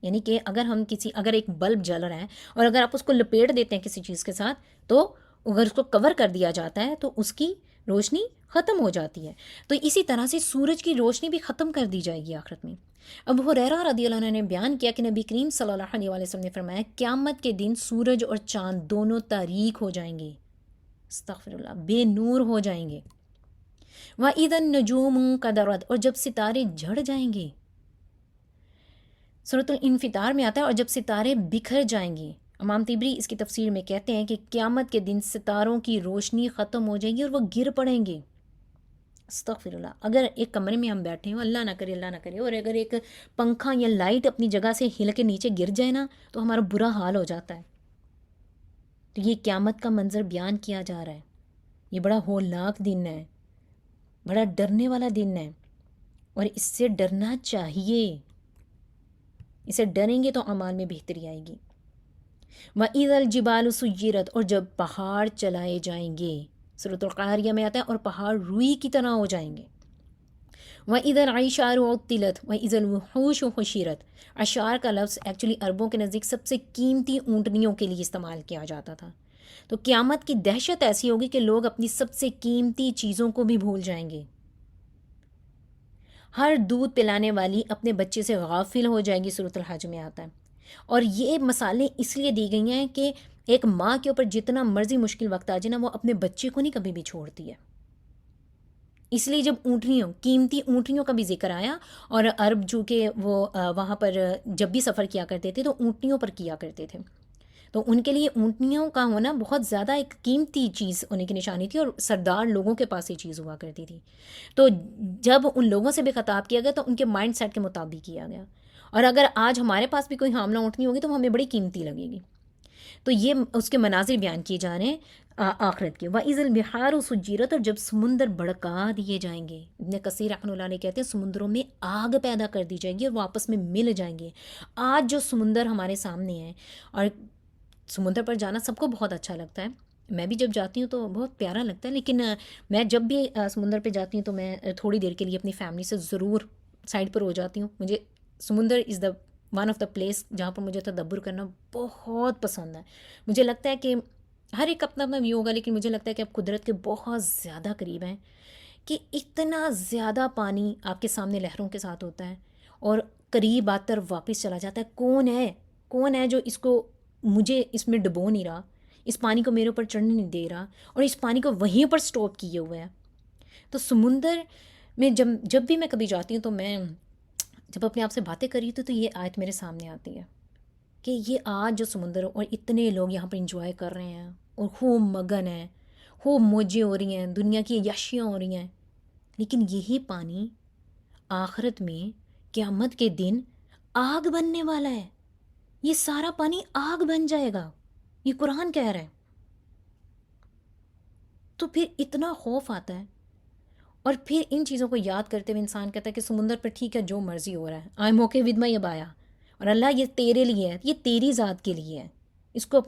یعنی کہ اگر ایک بلب جل رہا ہے اور اگر آپ اس کو لپیٹ دیتے ہیں کسی چیز کے ساتھ تو اگر اس کو کور کر دیا جاتا ہے تو اس کی روشنی ختم ہو جاتی ہے. تو اسی طرح سے سورج کی روشنی بھی ختم کر دی جائے گی آخرت میں. ابو ہریرہ رضی اللہ عنہ نے بیان کیا کہ نبی کریم صلی اللہ علیہ وسلم نے فرمایا قیامت کے دن سورج اور چاند دونوں تاریک ہو جائیں گے، استغفر اللہ، بے نور ہو جائیں گے. وَإِذَا النُّجُومُ انْكَدَرَتْ، اور جب ستارے جھڑ جائیں گے. سورۃ الانفطار میں آتا ہے اور جب ستارے بکھر جائیں گے. امام طبری اس کی تفسیر میں کہتے ہیں کہ قیامت کے دن ستاروں کی روشنی ختم ہو جائے گی اور وہ گر پڑیں گے. استغفر اللہ. اگر ایک کمرے میں ہم بیٹھے ہوں، اللہ نہ کرے، اور اگر ایک پنکھا یا لائٹ اپنی جگہ سے ہل کے نیچے گر جائے نا تو ہمارا برا حال ہو جاتا ہے. تو یہ قیامت کا منظر بیان کیا جا رہا ہے. یہ بڑا ہولناک دن ہے، بڑا ڈرنے والا دن ہے اور اس سے ڈرنا چاہیے. اسے ڈریں گے تو اعمال میں بہتری آئے گی. وَإِذَا الْجِبَالُ سُيِّرَتْ، اور جب پہاڑ چلائے جائیں گے. سورۃ القاریہ میں آتا ہے اور پہاڑ روئی کی طرح ہو جائیں گے. وَإِذَا الْعِشَارُ عُطِّلَتْ وَإِذَا الْوُحُوشُ حُشِرَتْ. اشعار کا لفظ ایکچولی عربوں کے نزدیک سب سے قیمتی اونٹنیوں کے لیے استعمال کیا جاتا تھا. تو قیامت کی دہشت ایسی ہوگی کہ لوگ اپنی سب سے قیمتی چیزوں کو بھی بھول جائیں گے. ہر دودھ پلانے والی اپنے بچے سے غافل ہو جائے گی، سورۃ الحج میں آتا ہے. اور یہ مثالیں اس لیے دی گئی ہیں کہ ایک ماں کے اوپر جتنا مرضی مشکل وقت آ جائے نا وہ اپنے بچے کو نہیں کبھی بھی چھوڑتی ہے. اس لیے جب قیمتی اونٹنیوں کا بھی ذکر آیا، اور عرب جو کہ وہ وہاں پر جب بھی سفر کیا کرتے تھے تو اونٹنیوں پر کیا کرتے تھے، تو ان کے لیے اونٹنیوں کا ہونا بہت زیادہ ایک قیمتی چیز ہونے کی نشانی تھی، اور سردار لوگوں کے پاس یہ چیز ہوا کرتی تھی. تو جب ان لوگوں سے بھی خطاب کیا گیا تو ان کے مائنڈ سیٹ کے مطابق کیا گیا. اور اگر آج ہمارے پاس بھی کوئی حاملہ اونٹنی ہوگی تو ہمیں بڑی قیمتی لگے گی. تو یہ اس کے مناظر بیان کیے جا رہے ہیں آخرت کے. وَإِذَا الْبِحَارُ سُجِّرَتْ، اور جب سمندر بڑکا دیے جائیں گے. ابن کثیر رحمۃ اللہ علیہ کہتے ہیں سمندروں میں آگ پیدا کر دی جائے گی اور وہ آپس میں مل جائیں گے. آج جو سمندر ہمارے سامنے ہیں، اور سمندر پر جانا سب کو بہت اچھا لگتا ہے، میں بھی جب جاتی ہوں تو بہت پیارا لگتا ہے، لیکن میں جب بھی سمندر پہ جاتی ہوں تو میں تھوڑی دیر کے لیے اپنی فیملی سے ضرور سائڈ پر ہو جاتی ہوں. مجھے سمندر is the one of the place جہاں پر مجھے تدبر کرنا بہت پسند ہے. مجھے لگتا ہے کہ ہر ایک اپنا اپنا ویو ہوگا، لیکن مجھے لگتا ہے کہ آپ قدرت کے بہت زیادہ قریب ہیں، کہ اتنا زیادہ پانی آپ کے سامنے لہروں کے ساتھ ہوتا ہے اور قریب آ کر واپس چلا جاتا ہے. کون ہے جو اس کو مجھے اس میں ڈبو نہیں رہا، اس پانی کو میرے اوپر چڑھنے نہیں دے رہا، اور اس پانی کو وہیں پر سٹاپ کیے ہوئے ہے. تو سمندر میں جب بھی میں کبھی جاتی ہوں تو میں جب اپنے آپ سے باتیں کر رہی تو یہ آیت میرے سامنے آتی ہے کہ یہ آج جو سمندر اور اتنے لوگ یہاں پر انجوائے کر رہے ہیں اور خوب مگن ہیں، خوب موجیں ہو رہی ہیں، دنیا کی یاشیاں ہو رہی ہیں، لیکن یہی پانی آخرت میں قیامت کے دن آگ بننے والا ہے. یہ سارا پانی آگ بن جائے گا، یہ قرآن کہہ رہا ہے. تو پھر اتنا خوف آتا ہے، اور پھر ان چیزوں کو یاد کرتے ہوئے انسان کہتا ہے کہ سمندر پر ٹھیک ہے جو مرضی ہو رہا ہے، I am okay with my ابایا، اور اللہ یہ تیرے لیے ہے، یہ تیری ذات کے لیے ہے، اس کو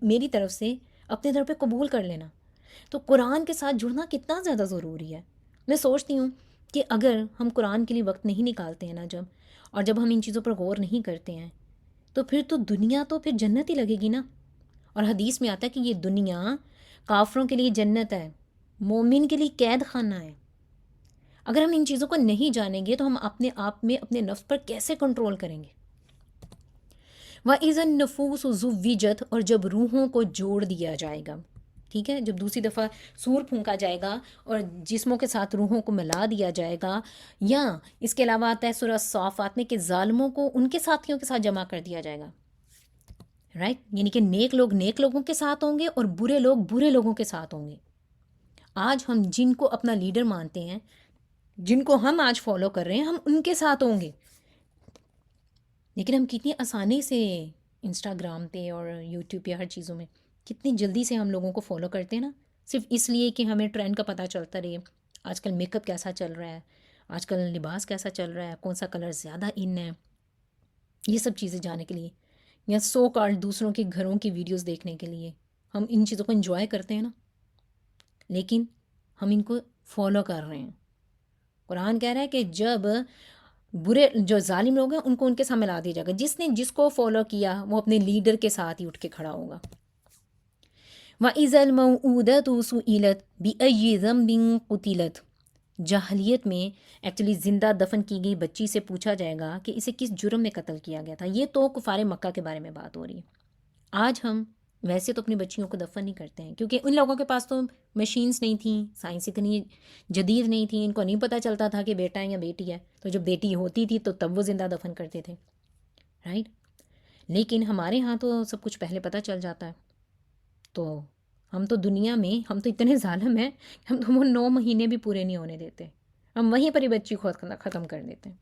میری طرف سے اپنے طرف پہ قبول کر لینا. تو قرآن کے ساتھ جڑنا کتنا زیادہ ضروری ہے. میں سوچتی ہوں کہ اگر ہم قرآن کے لیے وقت نہیں نکالتے ہیں نا اور جب ہم ان چیزوں پر غور نہیں کرتے ہیں، تو پھر تو دنیا تو پھر جنت ہی لگے گی نا. اور حدیث میں آتا ہے کہ یہ دنیا کافروں کے لیے جنت ہے، مومن کے لیے قید خانہ ہے. اگر ہم ان چیزوں کو نہیں جانیں گے تو ہم اپنے آپ میں اپنے نفس پر کیسے کنٹرول کریں گے. وَإِذَا النُّفُوسُ زُوِّجَتْ، اور جب روحوں کو جوڑ دیا جائے گا. ٹھیک ہے، جب دوسری دفعہ سور پھونکا جائے گا اور جسموں کے ساتھ روحوں کو ملا دیا جائے گا. یا اس کے علاوہ آتا ہے سورہ صافات میں کہ ظالموں کو ان کے ساتھیوں کے ساتھ جمع کر دیا جائے گا. رائٹ، یعنی کہ نیک لوگ نیک لوگوں کے ساتھ ہوں گے اور برے لوگ برے لوگوں کے ساتھ ہوں گے. آج ہم جن کو اپنا لیڈر مانتے ہیں، جن کو ہم آج فالو کر رہے ہیں، ہم ان کے ساتھ ہوں گے. لیکن ہم کتنی آسانی سے انسٹاگرام پہ اور یوٹیوب پہ ہر چیزوں میں کتنی جلدی سے ہم لوگوں کو فالو کرتے ہیں نا، صرف اس لیے کہ ہمیں ٹرینڈ کا پتہ چلتا رہے. آج کل میک اپ کیسا چل رہا ہے، آج کل لباس کیسا چل رہا ہے، کون سا کلر زیادہ ان ہے، یہ سب چیزیں جاننے کے لیے، یا سو کالڈ دوسروں کے گھروں کی ویڈیوز دیکھنے کے لیے ہم ان چیزوں کو انجوائے کرتے ہیں نا، لیکن ہم ان کو فالو کر رہے ہیں. قرآن کہہ رہا ہے کہ جب برے جو ظالم لوگ ہیں ان کو ان کے سامنے لا دیا جائے گا. جس نے جس کو فالو کیا وہ اپنے لیڈر کے ساتھ ہی اٹھ کے کھڑا ہوگا. وَإِذَا الْمَوْءُودَةُ سُئِلَتْ بِأَيِّ ذَنبٍ قُتِلَتْ، جاہلیت میں ایکچولی زندہ دفن کی گئی بچی سے پوچھا جائے گا کہ اسے کس جرم میں قتل کیا گیا تھا. یہ تو کفار مکہ کے بارے میں بات ہو رہی ہے. آج ہم ویسے تو اپنی بچیوں کو دفن نہیں کرتے ہیں، کیونکہ ان لوگوں کے پاس تو مشینز نہیں تھیں، سائنس اتنی جدید نہیں تھی، ان کو نہیں پتہ چلتا تھا کہ بیٹا ہے یا بیٹی ہے. تو جب بیٹی ہوتی تھی تو تب وہ زندہ دفن کرتے تھے، رائٹ. لیکن ہمارے ہاں تو سب کچھ پہلے پتہ چل جاتا ہے. تو ہم تو دنیا میں ہم تو اتنے ظالم ہیں کہ ہم تو وہ 9 مہینے بھی پورے نہیں ہونے دیتے، ہم وہیں پر ہی بچی کو ختم کر دیتے ہیں.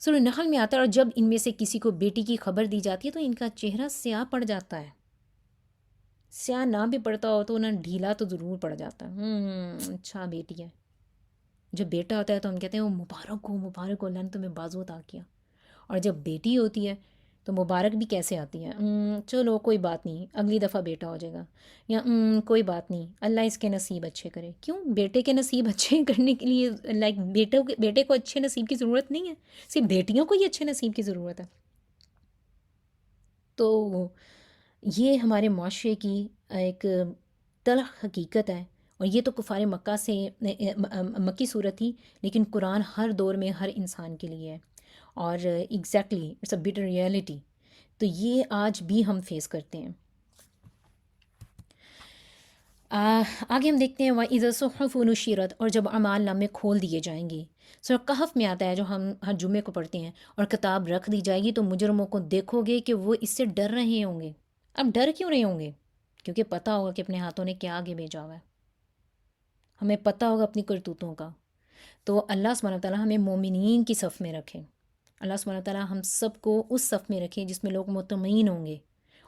سورہ نحل میں آتا ہے اور جب ان میں سے کسی کو بیٹی کی خبر دی جاتی ہے تو ان کا چہرہ سیاہ پڑ جاتا ہے. سیاہ نہ بھی پڑتا ہو تو انہیں ڈھیلا تو ضرور پڑ جاتا ہے. اچھا بیٹی ہے. جب بیٹا ہوتا ہے تو ہم کہتے ہیں وہ مبارک ہو اللہ نے تمہیں بازو عطا کیا. اور جب بیٹی ہوتی ہے تو مبارک بھی کیسے آتی ہے، چلو کوئی بات نہیں اگلی دفعہ بیٹا ہو جائے گا، یا کوئی بات نہیں اللہ اس کے نصیب اچھے کرے. کیوں؟ بیٹے کے نصیب اچھے کرنے کے لیے لائک بیٹے کو اچھے نصیب کی ضرورت نہیں ہے، صرف بیٹیوں کو ہی اچھے نصیب کی ضرورت ہے. تو یہ ہمارے معاشرے کی ایک تلخ حقیقت ہے. اور یہ تو کفار مکہ سے مکی صورت تھی، لیکن قرآن ہر دور میں ہر انسان کے لیے ہے. اور exactly it's a bitter reality. تو یہ آج بھی ہم فیس کرتے ہیں. آگے ہم دیکھتے ہیں وَإِذَا الصُّحُفُ نُشِرَتْ، اور جب اعمال نامے کھول دیے جائیں گے. سورہ کہف میں آتا ہے جو ہم ہر جمعے کو پڑھتے ہیں، اور کتاب رکھ دی جائے گی تو مجرموں کو دیکھو گے کہ وہ اس سے ڈر رہے ہوں گے۔ اب ڈر کیوں رہے ہوں گے؟ کیونکہ پتہ ہوگا کہ اپنے ہاتھوں نے کیا آگے بھیجا ہوا ہے، ہمیں پتہ ہوگا اپنی کرتوتوں کا۔ تو اللہ سبحانہ وتعالیٰ ہمیں مومنین کی صف میں رکھے، اللہ سبحانہ وتعالیٰ ہم سب کو اس صف میں رکھے جس میں لوگ مطمئن ہوں گے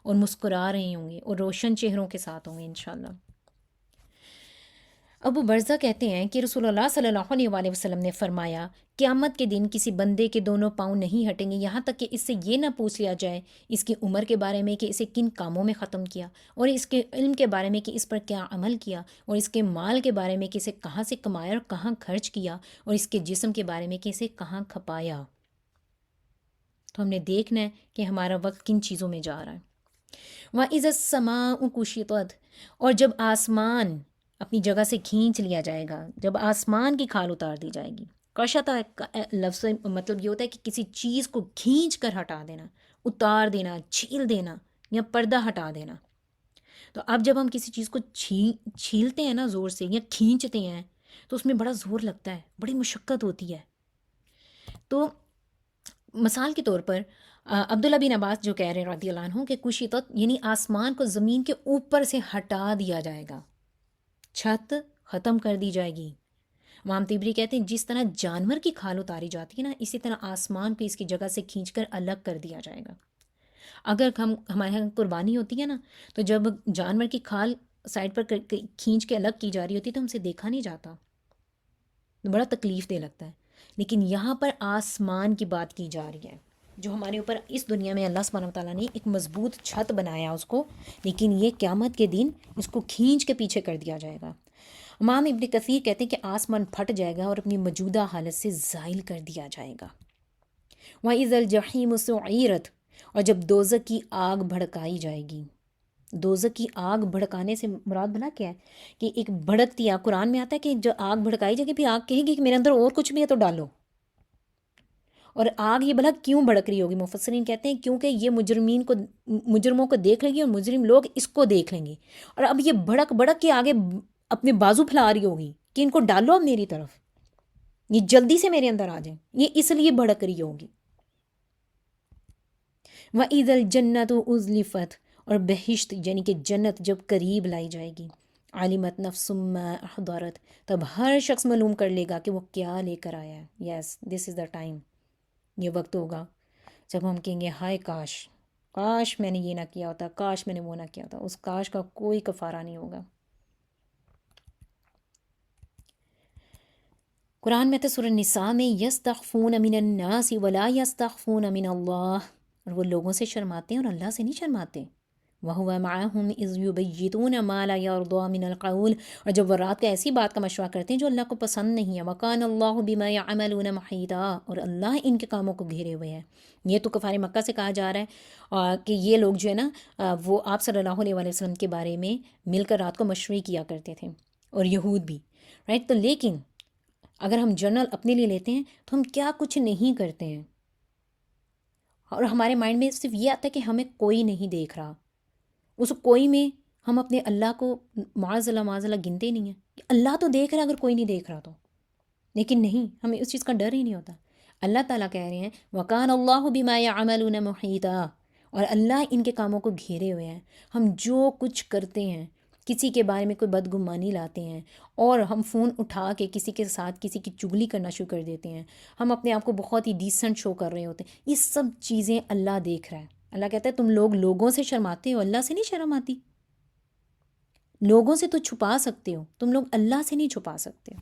اور مسکرا رہے ہوں گے اور روشن چہروں کے ساتھ ہوں گے انشاءاللہ۔ ابو برزہ کہتے ہیں کہ رسول اللہ صلی اللہ علیہ وآلہ وسلم نے فرمایا، قیامت کے دن کسی بندے کے دونوں پاؤں نہیں ہٹیں گے یہاں تک کہ اس سے یہ نہ پوچھ لیا جائے اس کی عمر کے بارے میں کہ اسے کن کاموں میں ختم کیا، اور اس کے علم کے بارے میں کہ اس پر کیا عمل کیا، اور اس کے مال کے بارے میں کہ اسے کہاں سے کمایا اور کہاں خرچ کیا، اور اس کے جسم کے بارے میں کہ اسے کہاں کھپایا۔ تو ہم نے دیکھنا ہے کہ ہمارا وقت کن چیزوں میں جا رہا ہے۔ وَإِذَا السَّمَاءُ كُشِطَتْ، اور جب آسمان اپنی جگہ سے کھینچ لیا جائے گا، جب آسمان کی کھال اتار دی جائے گی۔ کشطہ لفظ مطلب یہ ہوتا ہے کہ کسی چیز کو کھینچ کر ہٹا دینا، اتار دینا، چھیل دینا یا پردہ ہٹا دینا۔ تو اب جب ہم کسی چیز کو چھیلتے ہیں نا زور سے یا کھینچتے ہیں تو اس میں بڑا زور لگتا ہے، بڑی مشقت ہوتی ہے۔ تو مثال کے طور پر عبداللہ بن عباس جو کہہ رہے ہیں رضی اللہ عنہ کہ کشطت یعنی آسمان کو زمین کے اوپر سے ہٹا دیا جائے گا، چھت ختم کر دی جائے گی۔ امام طبری کہتے ہیں جس طرح جانور کی کھال اتاری جاتی ہے نا، اسی طرح آسمان کو اس کی جگہ سے کھینچ کر الگ کر دیا جائے گا۔ اگر ہمارے یہاں قربانی ہوتی ہے نا، تو جب جانور کی کھال سائڈ پر کھینچ کے الگ کی جا رہی ہوتی ہے تو ہم سے دیکھا نہیں جاتا، بڑا تکلیف دہ لگتا ہے۔ لیکن یہاں پر آسمان کی بات کی جا رہی ہے جو ہمارے اوپر اس دنیا میں اللہ سبحانہ وتعالیٰ نے ایک مضبوط چھت بنایا اس کو، لیکن یہ قیامت کے دن اس کو کھینچ کے پیچھے کر دیا جائے گا۔ امام ابن کثیر کہتے ہیں کہ آسمان پھٹ جائے گا اور اپنی موجودہ حالت سے زائل کر دیا جائے گا۔ وَإِذَا الْجَحِيمُ سُعِّرَتْ، اور جب دوزخ کی آگ بھڑکائی جائے گی۔ دوزخ کی آگ بھڑکانے سے مراد بھلا کیا ہے کہ ایک بھڑکتی آگ، قرآن میں آتا ہے کہ جو آگ بھڑکائی جائے گی پھر آگ کہے گی کہ میرے اندر اور کچھ بھی ہے تو ڈالو۔ اور آگ یہ بھلا کیوں بھڑک رہی ہوگی؟ مفسرین کہتے ہیں کیونکہ یہ مجرموں کو دیکھ لے گی اور مجرم لوگ اس کو دیکھ لیں گے، اور اب یہ بھڑک بھڑک کے آگے اپنے بازو پھیلا رہی ہوگی کہ ان کو ڈالو اب میری طرف، یہ جلدی سے میرے اندر آ جائیں، یہ اس لیے بھڑک رہی ہوگی۔ وَإِذَا الْجَنَّةُ أُزْلِفَتْ، اور بہشت یعنی کہ جنت جب قریب لائی جائے گی۔ عَلِمَتْ نَفْسٌ مَّا أَحْضَرَتْ، تب ہر شخص معلوم کر لے گا کہ وہ کیا لے کر آیا ہے۔ یس دس از دا ٹائم، یہ وقت ہوگا جب ہم کہیں گے ہائے کاش میں نے یہ نہ کیا ہوتا، کاش میں نے وہ نہ کیا ہوتا۔ اس کاش کا کوئی کفارہ نہیں ہوگا۔ قرآن میں تھا سورہ نساء میں یستخفون من الناس ولا یستخفون من اللہ، اور وہ لوگوں سے شرماتے ہیں اور اللہ سے نہیں شرماتے۔ وَهُوَ مَعَهُمْ إِذْ يُبَيِّتُونَ مَا لَا يَرْضَىٰ مِنَ الْقَوْلِ، اور جب وہ رات کا ایسی بات کا مشورہ کرتے ہیں جو اللہ کو پسند نہیں ہے۔ وَكَانَ اللَّهُ بِمَا يَعْمَلُونَ مُحِيطًا، اور اللہ ان کے کاموں کو گھیرے ہوئے ہے۔ یہ تو کفار مکہ سے کہا جا رہا ہے کہ یہ لوگ جو ہے نا وہ آپ صلی اللہ علیہ وسلم کے بارے میں مل کر رات کو مشورے کیا کرتے تھے، اور یہود بھی، رائٹ۔ تو لیکن اگر ہم جنرل اپنے لیے لیتے ہیں تو ہم کیا کچھ نہیں کرتے ہیں، اور ہمارے مائنڈ میں صرف یہ آتا ہے کہ ہمیں کوئی نہیں دیکھ رہا۔ اس کوئی میں ہم اپنے اللہ کو معاذ اللہ گنتے نہیں ہیں کہ اللہ تو دیکھ رہا ہے اگر کوئی نہیں دیکھ رہا تو، لیکن نہیں، ہمیں اس چیز کا ڈر ہی نہیں ہوتا۔ اللہ تعالیٰ کہہ رہے ہیں وَكَانَ اللَّهُ بِمَا يَعْمَلُونَ مُحِيطًا، اور اللہ ان کے کاموں کو گھیرے ہوئے ہیں۔ ہم جو کچھ کرتے ہیں، کسی کے بارے میں کوئی بدگمانی لاتے ہیں، اور ہم فون اٹھا کے کسی کے ساتھ کسی کی چگلی کرنا شروع کر دیتے ہیں، ہم اپنے آپ کو بہت ہی ڈیسنٹ شو کر رہے ہوتے ہیں، یہ سب چیزیں اللہ دیکھ رہا ہے۔ اللہ کہتا ہے تم لوگوں سے شرماتے ہو، اللہ سے نہیں شرم آتی۔ لوگوں سے تو چھپا سکتے ہو، تم لوگ اللہ سے نہیں چھپا سکتے۔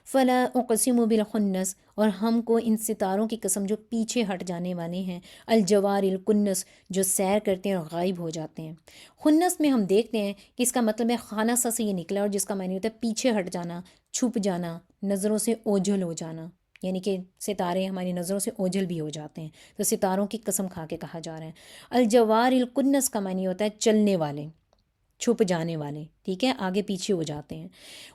فلا اقسم بالخنس، اور ہم کو ان ستاروں کی قسم جو پیچھے ہٹ جانے والے ہیں، الجوار الکنس، جو سیر کرتے ہیں اور غائب ہو جاتے ہیں۔ خنس میں ہم دیکھتے ہیں کہ اس کا مطلب ہے خانسہ سے یہ نکلا، اور جس کا معنی ہوتا ہے پیچھے ہٹ جانا، چھپ جانا، نظروں سے اوجھل ہو جانا، یعنی کہ ستارے ہماری نظروں سے اوجھل بھی ہو جاتے ہیں، تو ستاروں کی قسم کھا کے کہا جا رہا ہے۔ الجوار الکنس کا معنی ہوتا ہے چلنے والے، چھپ جانے والے، ٹھیک ہے، آگے پیچھے ہو جاتے ہیں۔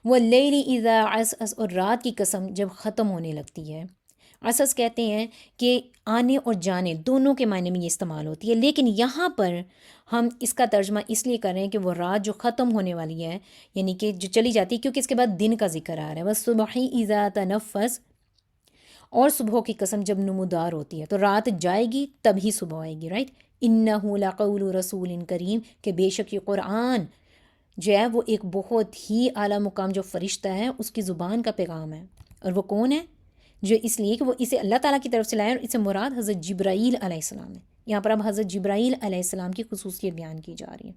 واللیل اذا عسعس، اور رات کی قسم جب ختم ہونے لگتی ہے۔ اساس کہتے ہیں کہ آنے اور جانے دونوں کے معنی میں یہ استعمال ہوتی ہے، لیکن یہاں پر ہم اس کا ترجمہ اس لیے کر رہے ہیں کہ وہ رات جو ختم ہونے والی ہے، یعنی کہ جو چلی جاتی ہے، کیونکہ اس کے بعد دن کا ذکر آ رہا ہے، وَالصُّبْحِ اِذَا تَنَفَّسَ، اور صبح کی قسم جب نمودار ہوتی ہے، تو رات جائے گی تب ہی صبح آئے گی، رائٹ. اِنَّهُ لَقَوْلُ رَسُولٍ کریم، کہ بے شک یہ قرآن جو ہے وہ ایک بہت ہی اعلیٰ مقام جو فرشتہ ہے اس کی زبان کا پیغام ہے. اور وہ کون ہے؟ جو اس لیے کہ وہ اسے اللہ تعالیٰ کی طرف سے لائے، اور اسے مراد حضرت جبرائیل علیہ السلام ہے. یہاں پر اب حضرت جبرائیل علیہ السلام کی خصوصیت بیان کی جا رہی ہے،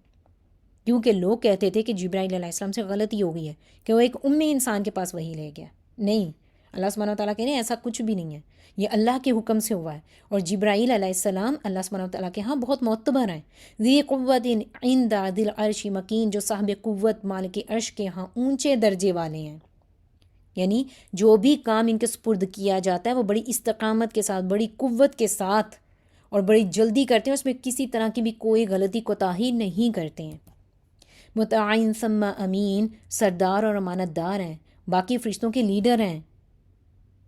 کیونکہ لوگ کہتے تھے کہ جبرائیل علیہ السلام سے غلطی ہو گئی ہے کہ وہ ایک انسان کے پاس وحی لے گیا. نہیں، اللہ سبحانہ و تعالیٰ کہہ رہے ہیں ایسا کچھ بھی نہیں ہے، یہ اللہ کے حکم سے ہوا ہے. اور جبرائیل علیہ السلام اللہ سبحانہ و تعالیٰ کے ہاں بہت معتبر ہیں. ذی قوت عند ذی العرش مکین، جو صاحب قوت مالک عرش کے ہاں اونچے درجے والے ہیں. یعنی جو بھی کام ان کے سپرد کیا جاتا ہے وہ بڑی استقامت کے ساتھ، بڑی قوت کے ساتھ اور بڑی جلدی کرتے ہیں، اس میں کسی طرح کی بھی کوئی غلطی کوتاہی نہیں کرتے ہیں. مطاعن ثم امین، سردار اور امانت دار ہیں، باقی فرشتوں کے لیڈر ہیں،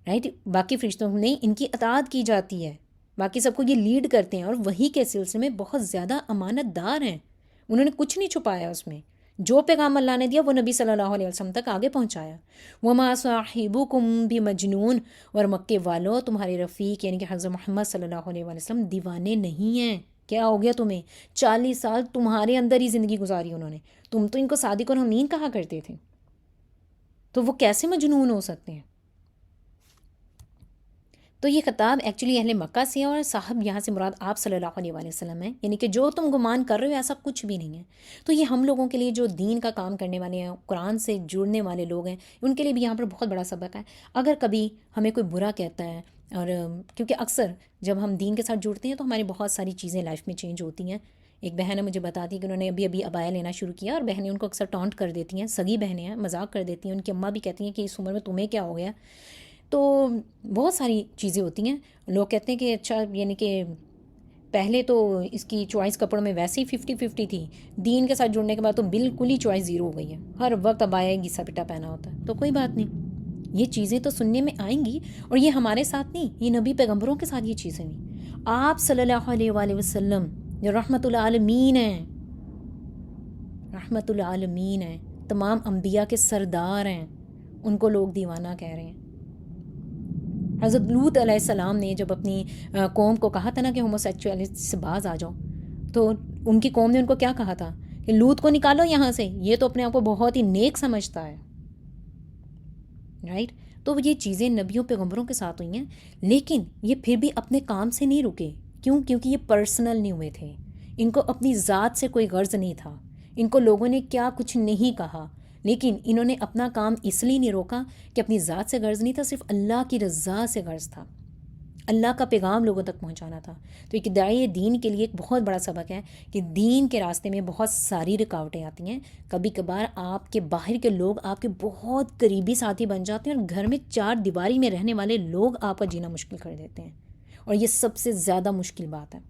رائٹ. باقی فرشتوں نے ان کی اطاعت کی جاتی ہے، باقی سب کو یہ لیڈ کرتے ہیں، اور وہی کے سلسلے میں بہت زیادہ امانت دار ہیں. انہوں نے کچھ نہیں چھپایا، اس میں جو پیغام اللہ نے دیا وہ نبی صلی اللہ علیہ وسلم تک آگے پہنچایا. وما صاحبکم بمجنون، اور مکے والو تمہارے رفیق یعنی کہ حضرت محمد صلی اللہ علیہ وسلم دیوانے نہیں ہیں. کیا ہو گیا تمہیں؟ 40 سال تمہارے اندر ہی زندگی گزاری انہوں نے، تم تو ان کو صادق اور امین کہا کرتے تھے، تو وہ کیسے مجنون ہو سکتے ہیں؟ تو یہ خطاب ایکچولی اہل مکہ سے ہے، اور صاحب یہاں سے مراد آپ صلی اللہ علیہ وآلہ وسلم ہے، یعنی کہ جو تم گمان کر رہے ہو ایسا کچھ بھی نہیں ہے. تو یہ ہم لوگوں کے لیے جو دین کا کام کرنے والے ہیں، قرآن سے جڑنے والے لوگ ہیں، ان کے لیے بھی یہاں پر بہت بڑا سبق ہے. اگر کبھی ہمیں کوئی برا کہتا ہے، اور کیونکہ اکثر جب ہم دین کے ساتھ جڑتے ہیں تو ہماری بہت ساری چیزیں لائف میں چینج ہوتی ہیں. ایک بہن نے مجھے بتا دی کہ انہوں نے ابھی ابایا لینا شروع کیا، اور بہنیں ان کو اکثر ٹانٹ کر دیتی ہیں، سگی بہنیں ہیں، مذاق کر دیتی ہیں. ان کی اماں بھی کہتی ہیں کہ اس عمر میں تمہیں کیا ہو گیا. تو بہت ساری چیزیں ہوتی ہیں. لوگ کہتے ہیں کہ اچھا، یعنی کہ پہلے تو اس کی چوائس کپڑوں میں ویسے ہی 50-50 تھی، دین کے ساتھ جڑنے کے بعد تو بالکل ہی چوائس زیرو ہو گئی ہے، ہر وقت ابایا گھسا پٹا پہنا ہوتا ہے. تو کوئی بات نہیں، یہ چیزیں تو سننے میں آئیں گی، اور یہ ہمارے ساتھ نہیں، یہ نبی پیغمبروں کے ساتھ یہ چیزیں نہیں. آپ صلی اللہ علیہ وآلہ وسلم جو رحمت العالمین ہیں، رحمت العالمین ہیں، تمام انبیاء کے سردار ہیں، ان کو لوگ دیوانہ کہہ رہے ہیں. حضرت لوط علیہ السلام نے جب اپنی قوم کو کہا تھا نا کہ ہومو سیکچولیٹی سے باز آ جاؤ، تو ان کی قوم نے ان کو کیا کہا تھا کہ لوط کو نکالو یہاں سے، یہ تو اپنے آپ کو بہت ہی نیک سمجھتا ہے، رائٹ. تو یہ چیزیں نبیوں پیغمبروں کے ساتھ ہوئی ہیں، لیکن یہ پھر بھی اپنے کام سے نہیں رکے. کیوں؟ کیونکہ یہ پرسنل نہیں ہوئے تھے، ان کو اپنی ذات سے کوئی غرض نہیں تھا، ان کو لوگوں نے کیا کچھ نہیں کہا، لیکن انہوں نے اپنا کام اس لیے نہیں روکا کہ اپنی ذات سے غرض نہیں تھا، صرف اللہ کی رضا سے غرض تھا، اللہ کا پیغام لوگوں تک پہنچانا تھا. تو ایک داعی دین کے لیے ایک بہت بڑا سبق ہے کہ دین کے راستے میں بہت ساری رکاوٹیں آتی ہیں. کبھی کبھار آپ کے باہر کے لوگ آپ کے بہت قریبی ساتھی بن جاتے ہیں، اور گھر میں 4 دیواری میں رہنے والے لوگ آپ کا جینا مشکل کر دیتے ہیں، اور یہ سب سے زیادہ مشکل بات ہے.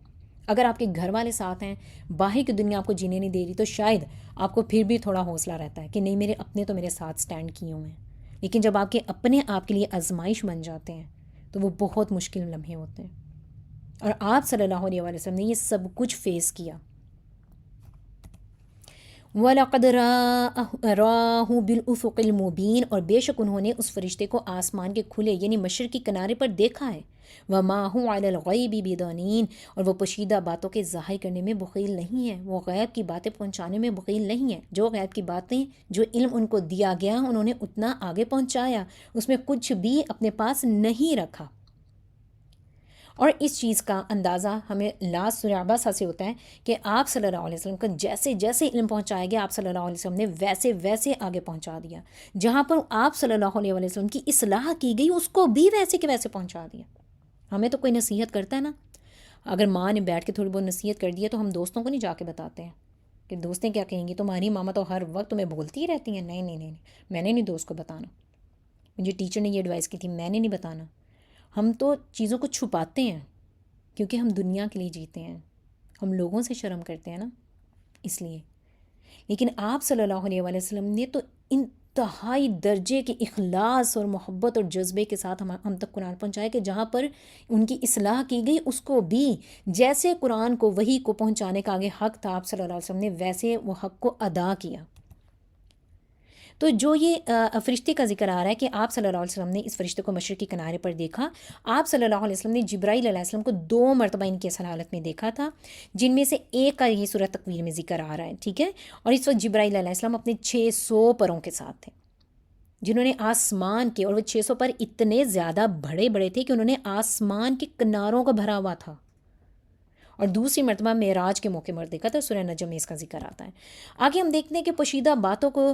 اگر آپ کے گھر والے ساتھ ہیں، باہر کی دنیا آپ کو جینے نہیں دے رہی، تو شاید آپ کو پھر بھی تھوڑا حوصلہ رہتا ہے کہ نہیں، میرے اپنے تو میرے ساتھ سٹینڈ کیے ہوئے ہیں. لیکن جب آپ کے اپنے آپ کے لیے آزمائش بن جاتے ہیں تو وہ بہت مشکل لمحے ہوتے ہیں، اور آپ صلی اللہ علیہ وآلہ وسلم نے یہ سب کچھ فیس کیا. وَلَقَدْ رَآهُ بِالْأُفُقِ الْمُبِينِ، اور بے شک انہوں نے اس فرشتے کو آسمان کے کھلے یعنی مشرقی کنارے پر دیکھا ہے. وَمَا هُوَ عَلَى الْغَيْبِ بِضَنِينٍ، اور وہ پوشیدہ باتوں کے ظاہر کرنے میں بخیل نہیں ہے، وہ غیب کی باتیں پہنچانے میں بخیل نہیں ہے. جو غیب کی باتیں، جو علم ان کو دیا گیا انہوں نے اتنا آگے پہنچایا، اس میں کچھ بھی اپنے پاس نہیں رکھا. اور اس چیز کا اندازہ ہمیں لاسٹ سورہ عبسہ سے ہوتا ہے کہ آپ صلی اللہ علیہ وسلم کا جیسے جیسے علم پہنچایا گیا، آپ صلی اللہ علیہ وسلم نے ویسے ویسے آگے پہنچا دیا. جہاں پر آپ صلی اللہ علیہ وسلم کی اصلاح کی گئی، اس کو بھی ویسے کہ ویسے پہنچا دیا. ہمیں تو کوئی نصیحت کرتا ہے نا، اگر ماں نے بیٹھ کے تھوڑی بہت نصیحت کر دی ہے تو ہم دوستوں کو نہیں جا کے بتاتے ہیں کہ دوستیں کیا کہیں گی، تمہاری ماما تو ہر وقت تمہیں بولتی ہی رہتی ہیں. نہیں نہیں نہیں، میں نے نہیں دوست کو بتانا، مجھے ٹیچر نے یہ ایڈوائس کی تھی، میں نے نہیں بتانا. ہم تو چیزوں کو چھپاتے ہیں کیونکہ ہم دنیا کے لیے جیتے ہیں، ہم لوگوں سے شرم کرتے ہیں نا، اس لیے. لیکن آپ صلی اللہ علیہ وآلہ وسلم نے تو ان انتہائی درجے کے اخلاص اور محبت اور جذبے کے ساتھ ہم تک قرآن پہنچایا کہ جہاں پر ان کی اصلاح کی گئی اس کو بھی جیسے قرآن کو وحی کو پہنچانے کا آگے حق تھا آپ صلی اللہ علیہ وسلم نے ویسے وہ حق کو ادا کیا. تو جو یہ فرشتے کا ذکر آ رہا ہے کہ آپ صلی اللہ علیہ وسلم نے اس فرشتے کو مشرقی کنارے پر دیکھا. آپ صلی اللہ علیہ وسلم نے جبرائیل علیہ السلام کو 2 مرتبہ ان کی اصل حالت میں دیکھا تھا، جن میں سے ایک کا یہ سورہ تکویر میں ذکر آ رہا ہے، ٹھیک ہے. اور اس وقت جبرائیل علیہ السلام اپنے 600 پروں کے ساتھ تھے جنہوں نے آسمان کے، اور وہ 600 پر اتنے زیادہ بڑے بڑے تھے کہ انہوں نے آسمان کے کناروں کا بھرا ہوا تھا. اور دوسری مرتبہ معراج کے موقع پر دیکھا تھا، سورہ نجم میں اس کا ذکر آتا ہے. آگے ہم دیکھتے ہیں کہ پوشیدہ باتوں کو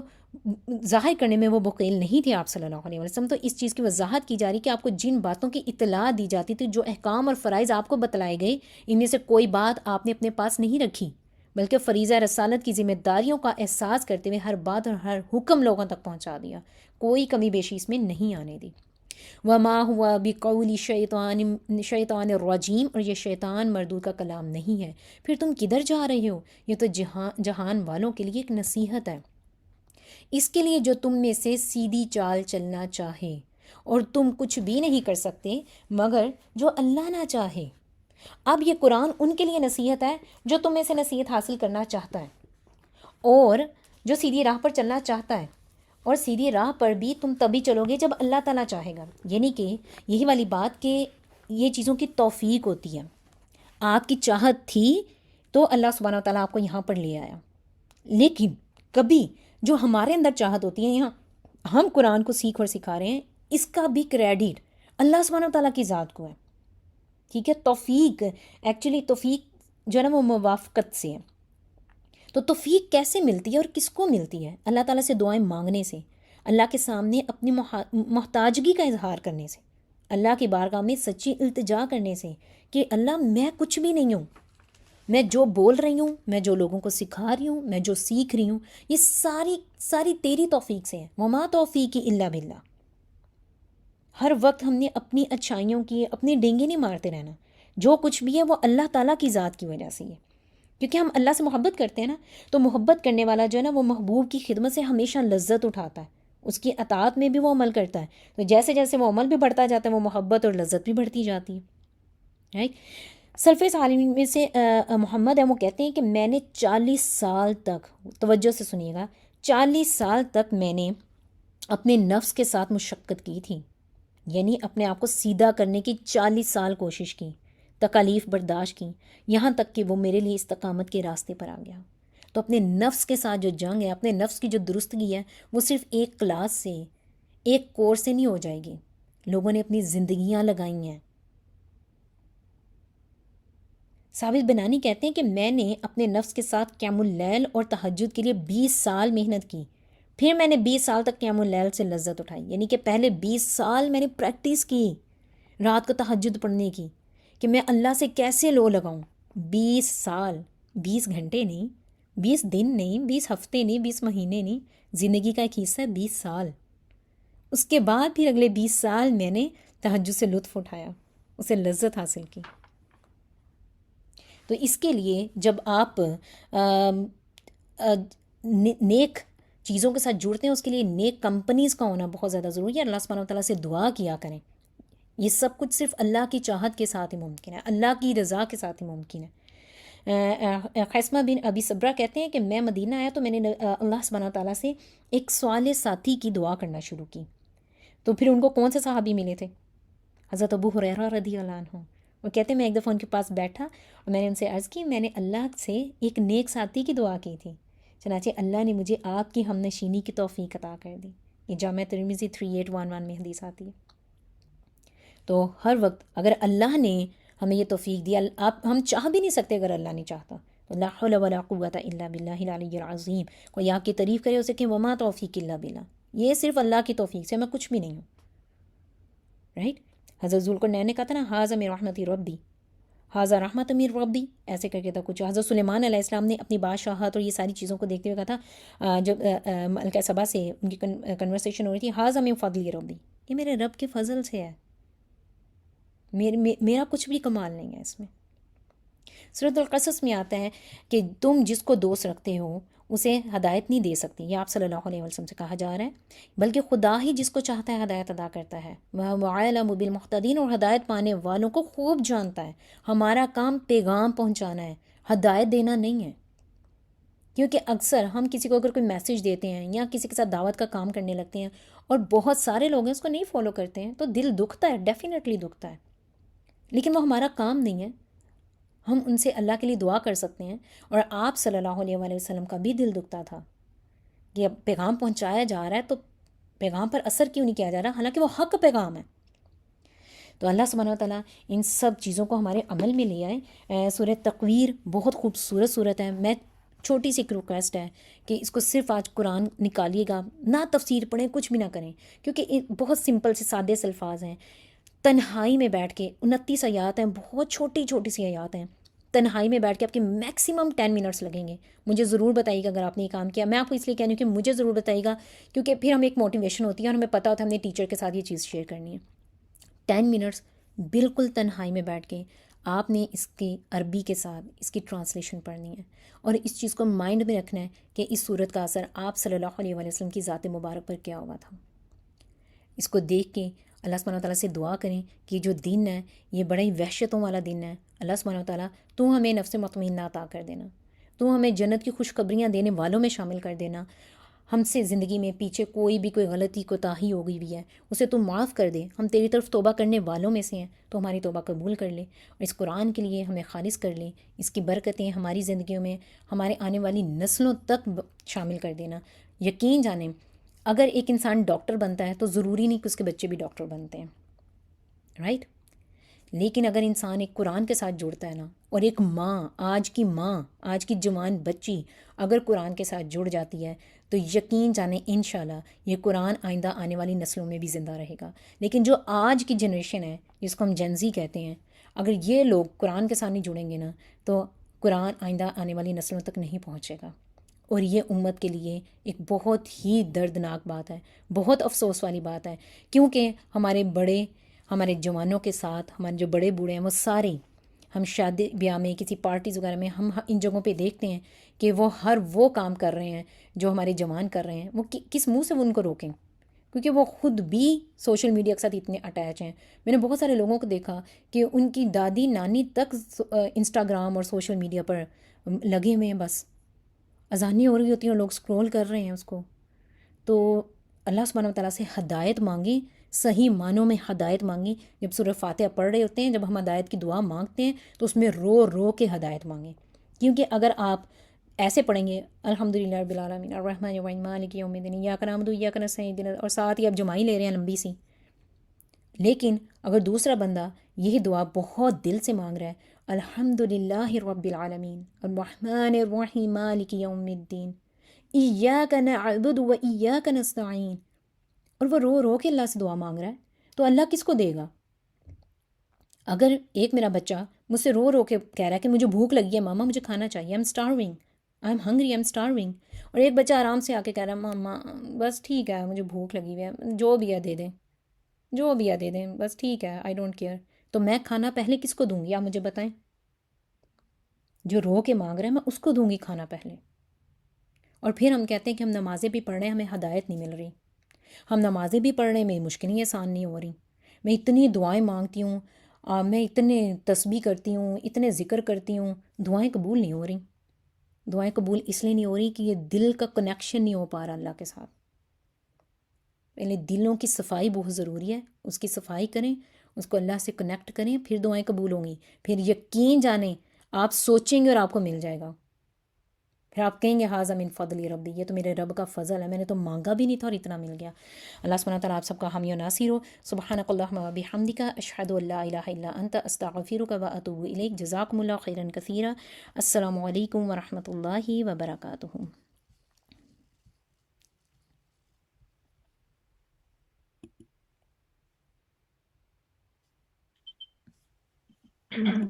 ظاہر کرنے میں وہ بخیل نہیں تھے آپ صلی اللہ علیہ وسلم. تو اس چیز کی وضاحت کی جا رہی کہ آپ کو جن باتوں کی اطلاع دی جاتی تھی، جو احکام اور فرائض آپ کو بتلائے گئے، ان میں سے کوئی بات آپ نے اپنے پاس نہیں رکھی، بلکہ فریضہ رسالت کی ذمہ داریوں کا احساس کرتے ہوئے ہر بات اور ہر حکم لوگوں تک پہنچا دیا، کوئی کمی بیشی اس میں نہیں آنے دی. وما ہوا بقول شیطان الرجیم، اور یہ شیطان مردود کا کلام نہیں ہے. پھر تم کدھر جا رہے ہو؟ یہ تو جہان والوں کے لیے ایک نصیحت ہے، اس کے لیے جو تم میں سے سیدھی چال چلنا چاہے، اور تم کچھ بھی نہیں کر سکتے مگر جو اللہ نہ چاہے. اب یہ قرآن ان کے لیے نصیحت ہے جو تم میں سے نصیحت حاصل کرنا چاہتا ہے اور جو سیدھی راہ پر چلنا چاہتا ہے. اور سیدھی راہ پر بھی تم تبھی چلو گے جب اللہ تعالیٰ چاہے گا. یعنی کہ یہی والی بات کہ یہ چیزوں کی توفیق ہوتی ہے. آپ کی چاہت تھی تو اللہ سبحانہ و تعالیٰ آپ کو یہاں پر لے آیا، لیکن کبھی جو ہمارے اندر چاہت ہوتی ہے، یہاں ہم قرآن کو سیکھ اور سکھا رہے ہیں، اس کا بھی کریڈٹ اللہ سبحانہ و تعالیٰ کی ذات کو ہے. ٹھیک ہے، توفیق ایکچولی توفیق جو ہے نا وہ موافقت سے ہے. تو توفیق کیسے ملتی ہے اور کس کو ملتی ہے؟ اللہ تعالیٰ سے دعائیں مانگنے سے، اللہ کے سامنے اپنی محتاجگی کا اظہار کرنے سے، اللہ کی بارگاہ میں سچی التجا کرنے سے کہ اللہ میں کچھ بھی نہیں ہوں، میں جو بول رہی ہوں، میں جو لوگوں کو سکھا رہی ہوں، میں جو سیکھ رہی ہوں، یہ ساری تیری توفیق سے ہے. وما توفیقی الا باللہ. ہر وقت ہم نے اپنی اچھائیوں کی اپنے ڈینگے نہیں مارتے رہنا. جو کچھ بھی ہے وہ اللہ تعالیٰ کی ذات کی وجہ سے ہے، کیونکہ ہم اللہ سے محبت کرتے ہیں نا. تو محبت کرنے والا جو ہے نا وہ محبوب کی خدمت سے ہمیشہ لذت اٹھاتا ہے، اس کی اطاعت میں بھی وہ عمل کرتا ہے. تو جیسے جیسے وہ عمل بھی بڑھتا جاتا ہے وہ محبت اور لذت بھی بڑھتی جاتی ہے. رائٹ. سلف صالحین میں سے محمد ہے، وہ کہتے ہیں کہ میں نے 40 سال تک، توجہ سے سنیے گا، 40 سال تک میں نے اپنے نفس کے ساتھ مشقت کی تھی. یعنی اپنے آپ کو سیدھا کرنے کی 40 سال کوشش کی، تکالیف برداشت کی، یہاں تک کہ وہ میرے لیے استقامت کے راستے پر آ گیا. تو اپنے نفس کے ساتھ جو جنگ ہے، اپنے نفس کی جو درستگی ہے، وہ صرف ایک کلاس سے، ایک کورس سے نہیں ہو جائے گی. لوگوں نے اپنی زندگیاں لگائی ہیں. ثابت بنانی کہتے ہیں کہ میں نے اپنے نفس کے ساتھ قیام اللیل اور تہجد کے لیے 20 سال محنت کی، پھر میں نے 20 سال تک قیام اللیل سے لذت اٹھائی. یعنی کہ پہلے 20 سال میں نے پریکٹس کی رات کو تہجد پڑھنے کی کہ میں اللہ سے کیسے لو لگاؤں. 20 سال، 20 گھنٹے نہیں، 20 دن نہیں، 20 ہفتے نہیں، 20 مہینے نہیں، زندگی کا ایک حصہ ہے 20 سال. اس کے بعد پھر اگلے 20 سال میں نے تہجد سے لطف اٹھایا، اسے لذت حاصل کی. تو اس کے لیے جب آپ نیک چیزوں کے ساتھ جڑتے ہیں، اس کے لیے نیک کمپنیز کا ہونا بہت زیادہ ضروری ہے. اللہ سبحانہ و تعالیٰ سے دعا کیا کریں. یہ سب کچھ صرف اللہ کی چاہت کے ساتھ ہی ممکن ہے، اللہ کی رضا کے ساتھ ہی ممکن ہے. خیسمہ بن ابی صبرہ کہتے ہیں کہ میں مدینہ آیا تو میں نے اللہ سبحانہ و تعالیٰ سے ایک سوال ساتھی کی دعا کرنا شروع کی. تو پھر ان کو کون سے صحابی ملے تھے؟ حضرت ابو ہریرہ رضی اللہ عنہ. وہ کہتے ہیں میں ایک دفعہ ان کے پاس بیٹھا اور میں نے ان سے عرض کی، میں نے اللہ سے ایک نیک ساتھی کی دعا کی تھی، چنانچہ اللہ نے مجھے آپ کی ہم نشینی کی توفیق عطا کر دی. یہ جامعہ ترمذی 3811 میں حدیث آتی ہے. تو ہر وقت اگر اللہ نے ہمیں یہ توفیق دیا، ہم چاہ بھی نہیں سکتے اگر اللہ نہیں چاہتا. تو لا حول ولا قوۃ الا باللہ العلی العظیم. کوئی آپ کی تعریف کرے اسے کہ وما توفیق الا باللہ، یہ صرف اللہ کی توفیق سے، میں کچھ بھی نہیں ہوں. رائٹ. حضرت ذوالقرنین نے کہا تھا نا، حاذا من رحمت ربی، حاذا رحمت من ربی، ایسے کر کے تھا کچھ. حضرت سلیمان علیہ السلام نے اپنی بادشاہت اور یہ ساری چیزوں کو دیکھتے ہوئے کہا تھا، جب ملکہ سبا سے ان کی کنورسیشن ہو رہی تھی، حاذا من فضل ربی، یہ میرے رب کے فضل سے ہے، میرا کچھ بھی کمال نہیں ہے اس میں. سورۃ القصص میں آتا ہے کہ تم جس کو دوست رکھتے ہو اسے ہدایت نہیں دے سکتی. یہ آپ صلی اللہ علیہ وسلم سے کہا جا رہا ہے. بلکہ خدا ہی جس کو چاہتا ہے ہدایت ادا کرتا ہے. وہ عالم بالمحتدین، اور ہدایت پانے والوں کو خوب جانتا ہے. ہمارا کام پیغام پہنچانا ہے، ہدایت دینا نہیں ہے. کیونکہ اکثر ہم کسی کو اگر کوئی میسیج دیتے ہیں یا کسی کے ساتھ دعوت کا کام کرنے لگتے ہیں اور بہت سارے لوگ ہیں اس کو نہیں فالو کرتے ہیں، تو دل دکھتا ہے، ڈیفینیٹلی دکھتا ہے. لیکن وہ ہمارا کام نہیں ہے. ہم ان سے اللہ کے لیے دعا کر سکتے ہیں. اور آپ صلی اللہ علیہ وآلہ وسلم کا بھی دل دکھتا تھا کہ اب پیغام پہنچایا جا رہا ہے تو پیغام پر اثر کیوں نہیں کیا جا رہا، حالانکہ وہ حق پیغام ہے. تو اللہ سبحانہ و تعالیٰ ان سب چیزوں کو ہمارے عمل میں لے آئے. سورہ تکویر بہت خوبصورت صورت ہے. میں چھوٹی سی ایک ریکویسٹ ہے کہ اس کو صرف آج قرآن نکالیے گا، نہ تفسیر پڑھیں، کچھ بھی نہ کریں، کیونکہ یہ بہت سمپل سے سادے سے الفاظ ہیں. تنہائی میں بیٹھ کے 29 آیات ہیں، بہت چھوٹی چھوٹی سی آیات ہیں. تنہائی میں بیٹھ کے آپ کے میکسیمم 10 منٹس لگیں گے. مجھے ضرور بتائیے گا اگر آپ نے یہ کام کیا. میں آپ کو اس لیے کہہ رہی ہوں کہ مجھے ضرور بتائیے گا، کیونکہ پھر ہم ایک موٹیویشن ہوتی ہے اور ہمیں پتہ ہوتا ہے ہم نے ٹیچر کے ساتھ یہ چیز شیئر کرنی ہے. 10 منٹس بالکل تنہائی میں بیٹھ کے آپ نے اس کی عربی کے ساتھ اس کی ٹرانسلیشن پڑھنی ہے، اور اس چیز کو مائنڈ میں رکھنا ہے کہ اس صورت کا اثر آپ صلی اللہ علیہ وآلہ وسلم کی ذات مبارک پر کیا ہوا تھا. اس کو دیکھ کے اللہ سبحانہ و تعالیٰ سے دعا کریں کہ جو دن ہے یہ بڑا ہی وحشتوں والا دن ہے. اللہ سبحانہ و تعالیٰ تو ہمیں نفس مطمئنہ عطا کر دینا، تو ہمیں جنت کی خوشخبریاں دینے والوں میں شامل کر دینا. ہم سے زندگی میں پیچھے کوئی بھی کوئی غلطی کوتاہی ہو گئی بھی ہے اسے تو معاف کر دے. ہم تیری طرف توبہ کرنے والوں میں سے ہیں، تو ہماری توبہ قبول کر لے اور اس قرآن کے لیے ہمیں خالص کر لے. اس کی برکتیں ہماری زندگیوں میں ہمارے آنے والی نسلوں تک شامل کر دینا. یقین جانیں اگر ایک انسان ڈاکٹر بنتا ہے تو ضروری نہیں کہ اس کے بچے بھی ڈاکٹر بنتے ہیں، رائٹ؟ لیکن اگر انسان ایک قرآن کے ساتھ جڑتا ہے نا، اور ایک ماں، آج کی جوان بچی اگر قرآن کے ساتھ جڑ جاتی ہے تو یقین جانیں انشاءاللہ یہ قرآن آئندہ آنے والی نسلوں میں بھی زندہ رہے گا. لیکن جو آج کی جنریشن ہے جس کو ہم جنزی کہتے ہیں، اگر یہ لوگ قرآن کے ساتھ نہیں جڑیں گے نا تو قرآن آئندہ آنے والی نسلوں تک نہیں پہنچے گا. اور یہ امت کے لیے ایک بہت ہی دردناک بات ہے، بہت افسوس والی بات ہے. کیونکہ ہمارے جوانوں کے ساتھ ہمارے جو بڑے بوڑھے ہیں وہ سارے، ہم شادی بیاہ میں کسی پارٹیز وغیرہ میں ہم ان جگہوں پہ دیکھتے ہیں کہ وہ کام کر رہے ہیں جو ہمارے جوان کر رہے ہیں. وہ کس منہ سے وہ ان کو روکیں؟ کیونکہ وہ خود بھی سوشل میڈیا کے ساتھ اتنے اٹیچ ہیں. میں نے بہت سارے لوگوں کو دیکھا کہ ان کی دادی نانی تک انسٹاگرام اور سوشل میڈیا پر لگے ہوئے ہیں. بس اذانیں ہو رہی ہوتی ہیں اور لوگ اسکرول کر رہے ہیں اس کو. تو اللہ سبحانہ و تعالیٰ سے ہدایت مانگیں، صحیح معنوں میں ہدایت مانگیں. جب سورہ فاتحہ پڑھ رہے ہوتے ہیں، جب ہم ہدایت کی دعا مانگتے ہیں تو اس میں رو رو کے ہدایت مانگیں. کیونکہ اگر آپ ایسے پڑھیں گے الحمدللہ رب العالمین الرحمن الرحیم مالک یوم الدین ایاک نعبد و ایاک نستعین، اور ساتھ ہی آپ جمائی لے رہے ہیں لمبی سی. لیکن اگر دوسرا بندہ یہی دعا بہت دل سے مانگ رہا ہے، الحمدللہ رب العالمین الرحمن الرحیم مالک یوم الدین ایاک نعبد و ایاک نستعین، اور وہ رو رو کے اللہ سے دعا مانگ رہا ہے، تو اللہ کس کو دے گا؟ اگر ایک میرا بچہ مجھ سے رو رو کے کہہ رہا ہے کہ مجھے بھوک لگی ہے ماما، مجھے کھانا چاہیے، I am hungry, I am starving, اور ایک بچہ آرام سے آ کے کہہ رہا ہے ماما بس ٹھیک ہے مجھے بھوک لگی ہوئی ہے، جو بھی ہے دے دیں بس ٹھیک ہے، آئی ڈونٹ کیئر، تو میں کھانا پہلے کس کو دوں گی؟ آپ مجھے بتائیں. جو رو کے مانگ رہا ہے میں اس کو دوں گی کھانا پہلے. اور پھر ہم کہتے ہیں کہ ہم نمازیں بھی پڑھ رہے ہیں، ہمیں ہدایت نہیں مل رہی. ہم نمازیں بھی پڑھ رہے ہیں، میری مشکلیں آسان نہیں ہو رہی، میں اتنی دعائیں مانگتی ہوں، میں اتنے تسبیح کرتی ہوں، اتنے ذکر کرتی ہوں، دعائیں قبول نہیں ہو رہی. دعائیں قبول اس لیے نہیں ہو رہی کہ یہ دل کا کنیکشن نہیں ہو پا رہا اللہ کے ساتھ. پہلے دلوں کی صفائی بہت ضروری ہے، اس کی صفائی کریں، اس کو اللہ سے کنیکٹ کریں، پھر دعائیں قبول ہوں گی. پھر یقین جانیں آپ سوچیں گے اور آپ کو مل جائے گا. پھر آپ کہیں گے ھذا من فضل ربی، یہ تو میرے رب کا فضل ہے، میں نے تو مانگا بھی نہیں تھا اور اتنا مل گیا. اللہ سبحانہ و تعالیٰ آپ سب کا حامی و ناصر ہو. سبحانک اللہم و بحمدک، اشہد ان لا الہ الا انت، استغفرک و اتوب الیک. جزاکم اللہ خیرا کثیرا. السلام علیکم ورحمۃ اللہ وبرکاتہ.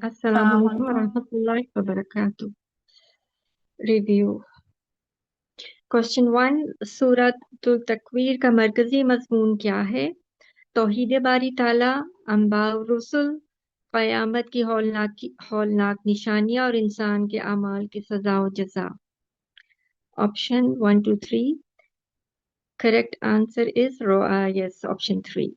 السلام علیکم ورحمۃ اللہ وبرکاتہ. ریویو. کوشچن 1، سورۃ التکویر کا مرکزی مضمون کیا ہے؟ توحید باری تعالیٰ، انباء الرسل، قیامت کی ہولناک نشانیاں اور انسان کے اعمال کی سزا و جزا. Option 1, 2, 3. Correct answer is yes, option 3.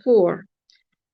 4,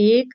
1,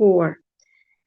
4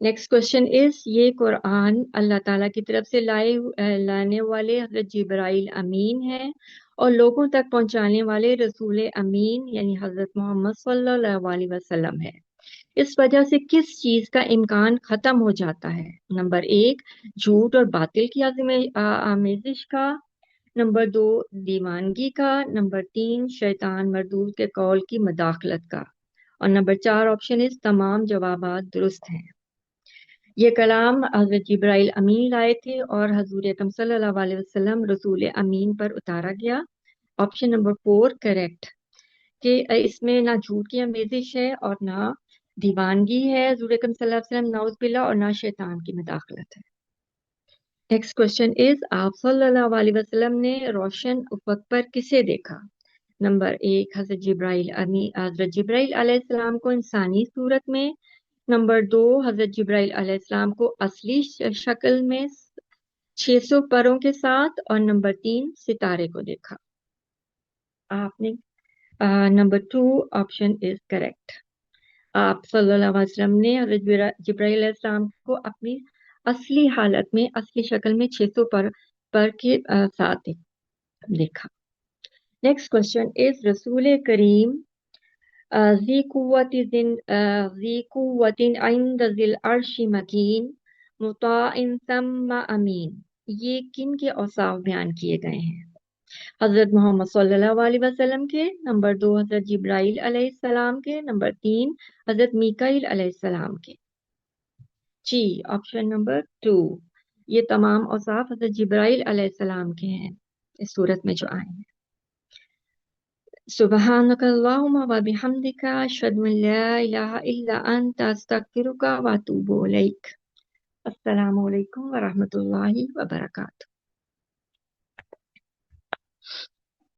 next question is یہ قرآن اللہ تعالیٰ کی طرف سے لانے والے حضرت جبرائیل امین ہیں اور لوگوں تک پہنچانے والے رسول امین یعنی حضرت محمد صلی اللہ علیہ وسلم ہے۔ اس وجہ سے کس چیز کا امکان ختم ہو جاتا ہے؟ نمبر 1 جھوٹ اور باطل کی آمیزش کا، نمبر 2 دیوانگی کا، نمبر 3 شیطان مردود کے قول کی مداخلت کا، اور نمبر 4 آپشن اس تمام جوابات درست ہیں۔ یہ کلام حضرت جبرائیل امین لائے تھے اور حضور اکرم صلی اللہ علیہ وسلم رسول امین پر اتارا گیا۔ آپشن نمبر 4 کریکٹ، کہ اس میں نہ جھوٹ کی آمیزش ہے اور نہ دیوانگی ہے حضور اکرم صلی اللہ علیہ وسلم نعوذ باللہ، اور نہ شیطان کی مداخلت ہے۔ نیکسٹ کوشچن از آپ صلی اللہ علیہ وسلم نے روشن افق پر کسے دیکھا؟ نمبر 1 حضرت جبرائیل علیہ السلام کو انسانی صورت میں، نمبر 2 حضرت جبرائیل علیہ السلام کو اصلی شکل میں 600 پروں کے ساتھ، اور نمبر 3 ستارے کو دیکھا۔ آپ نے نمبر 2 آپشن از کریکٹ۔ آپ صلی اللہ علیہ وسلم نے حضرت جبرائیل علیہ السلام کو اپنی اصلی حالت میں اصلی شکل میں 600 پر کے ساتھ دیکھا۔ نیکسٹ کوشچن از رسول کریم ذی قوت عند ذی العرش مکین مطاع ثم امین، یہ کن کے اوصاف بیان کیے گئے ہیں؟ حضرت محمد صلی اللہ علیہ وسلم کے، نمبر 2 حضرت جبرائیل علیہ السلام کے، نمبر 3 حضرت میکائیل علیہ السلام کے۔ جی آپشن نمبر 2، یہ تمام اوصاف حضرت جبرائیل علیہ السلام کے ہیں اس صورت میں جو آئے ہیں۔ سبحانک اللہم و بحمدک اشہد ان لا الہ الا انت استغفرک و اتوب الیک۔ السلام علیکم ورحمۃ اللہ وبرکاتہ۔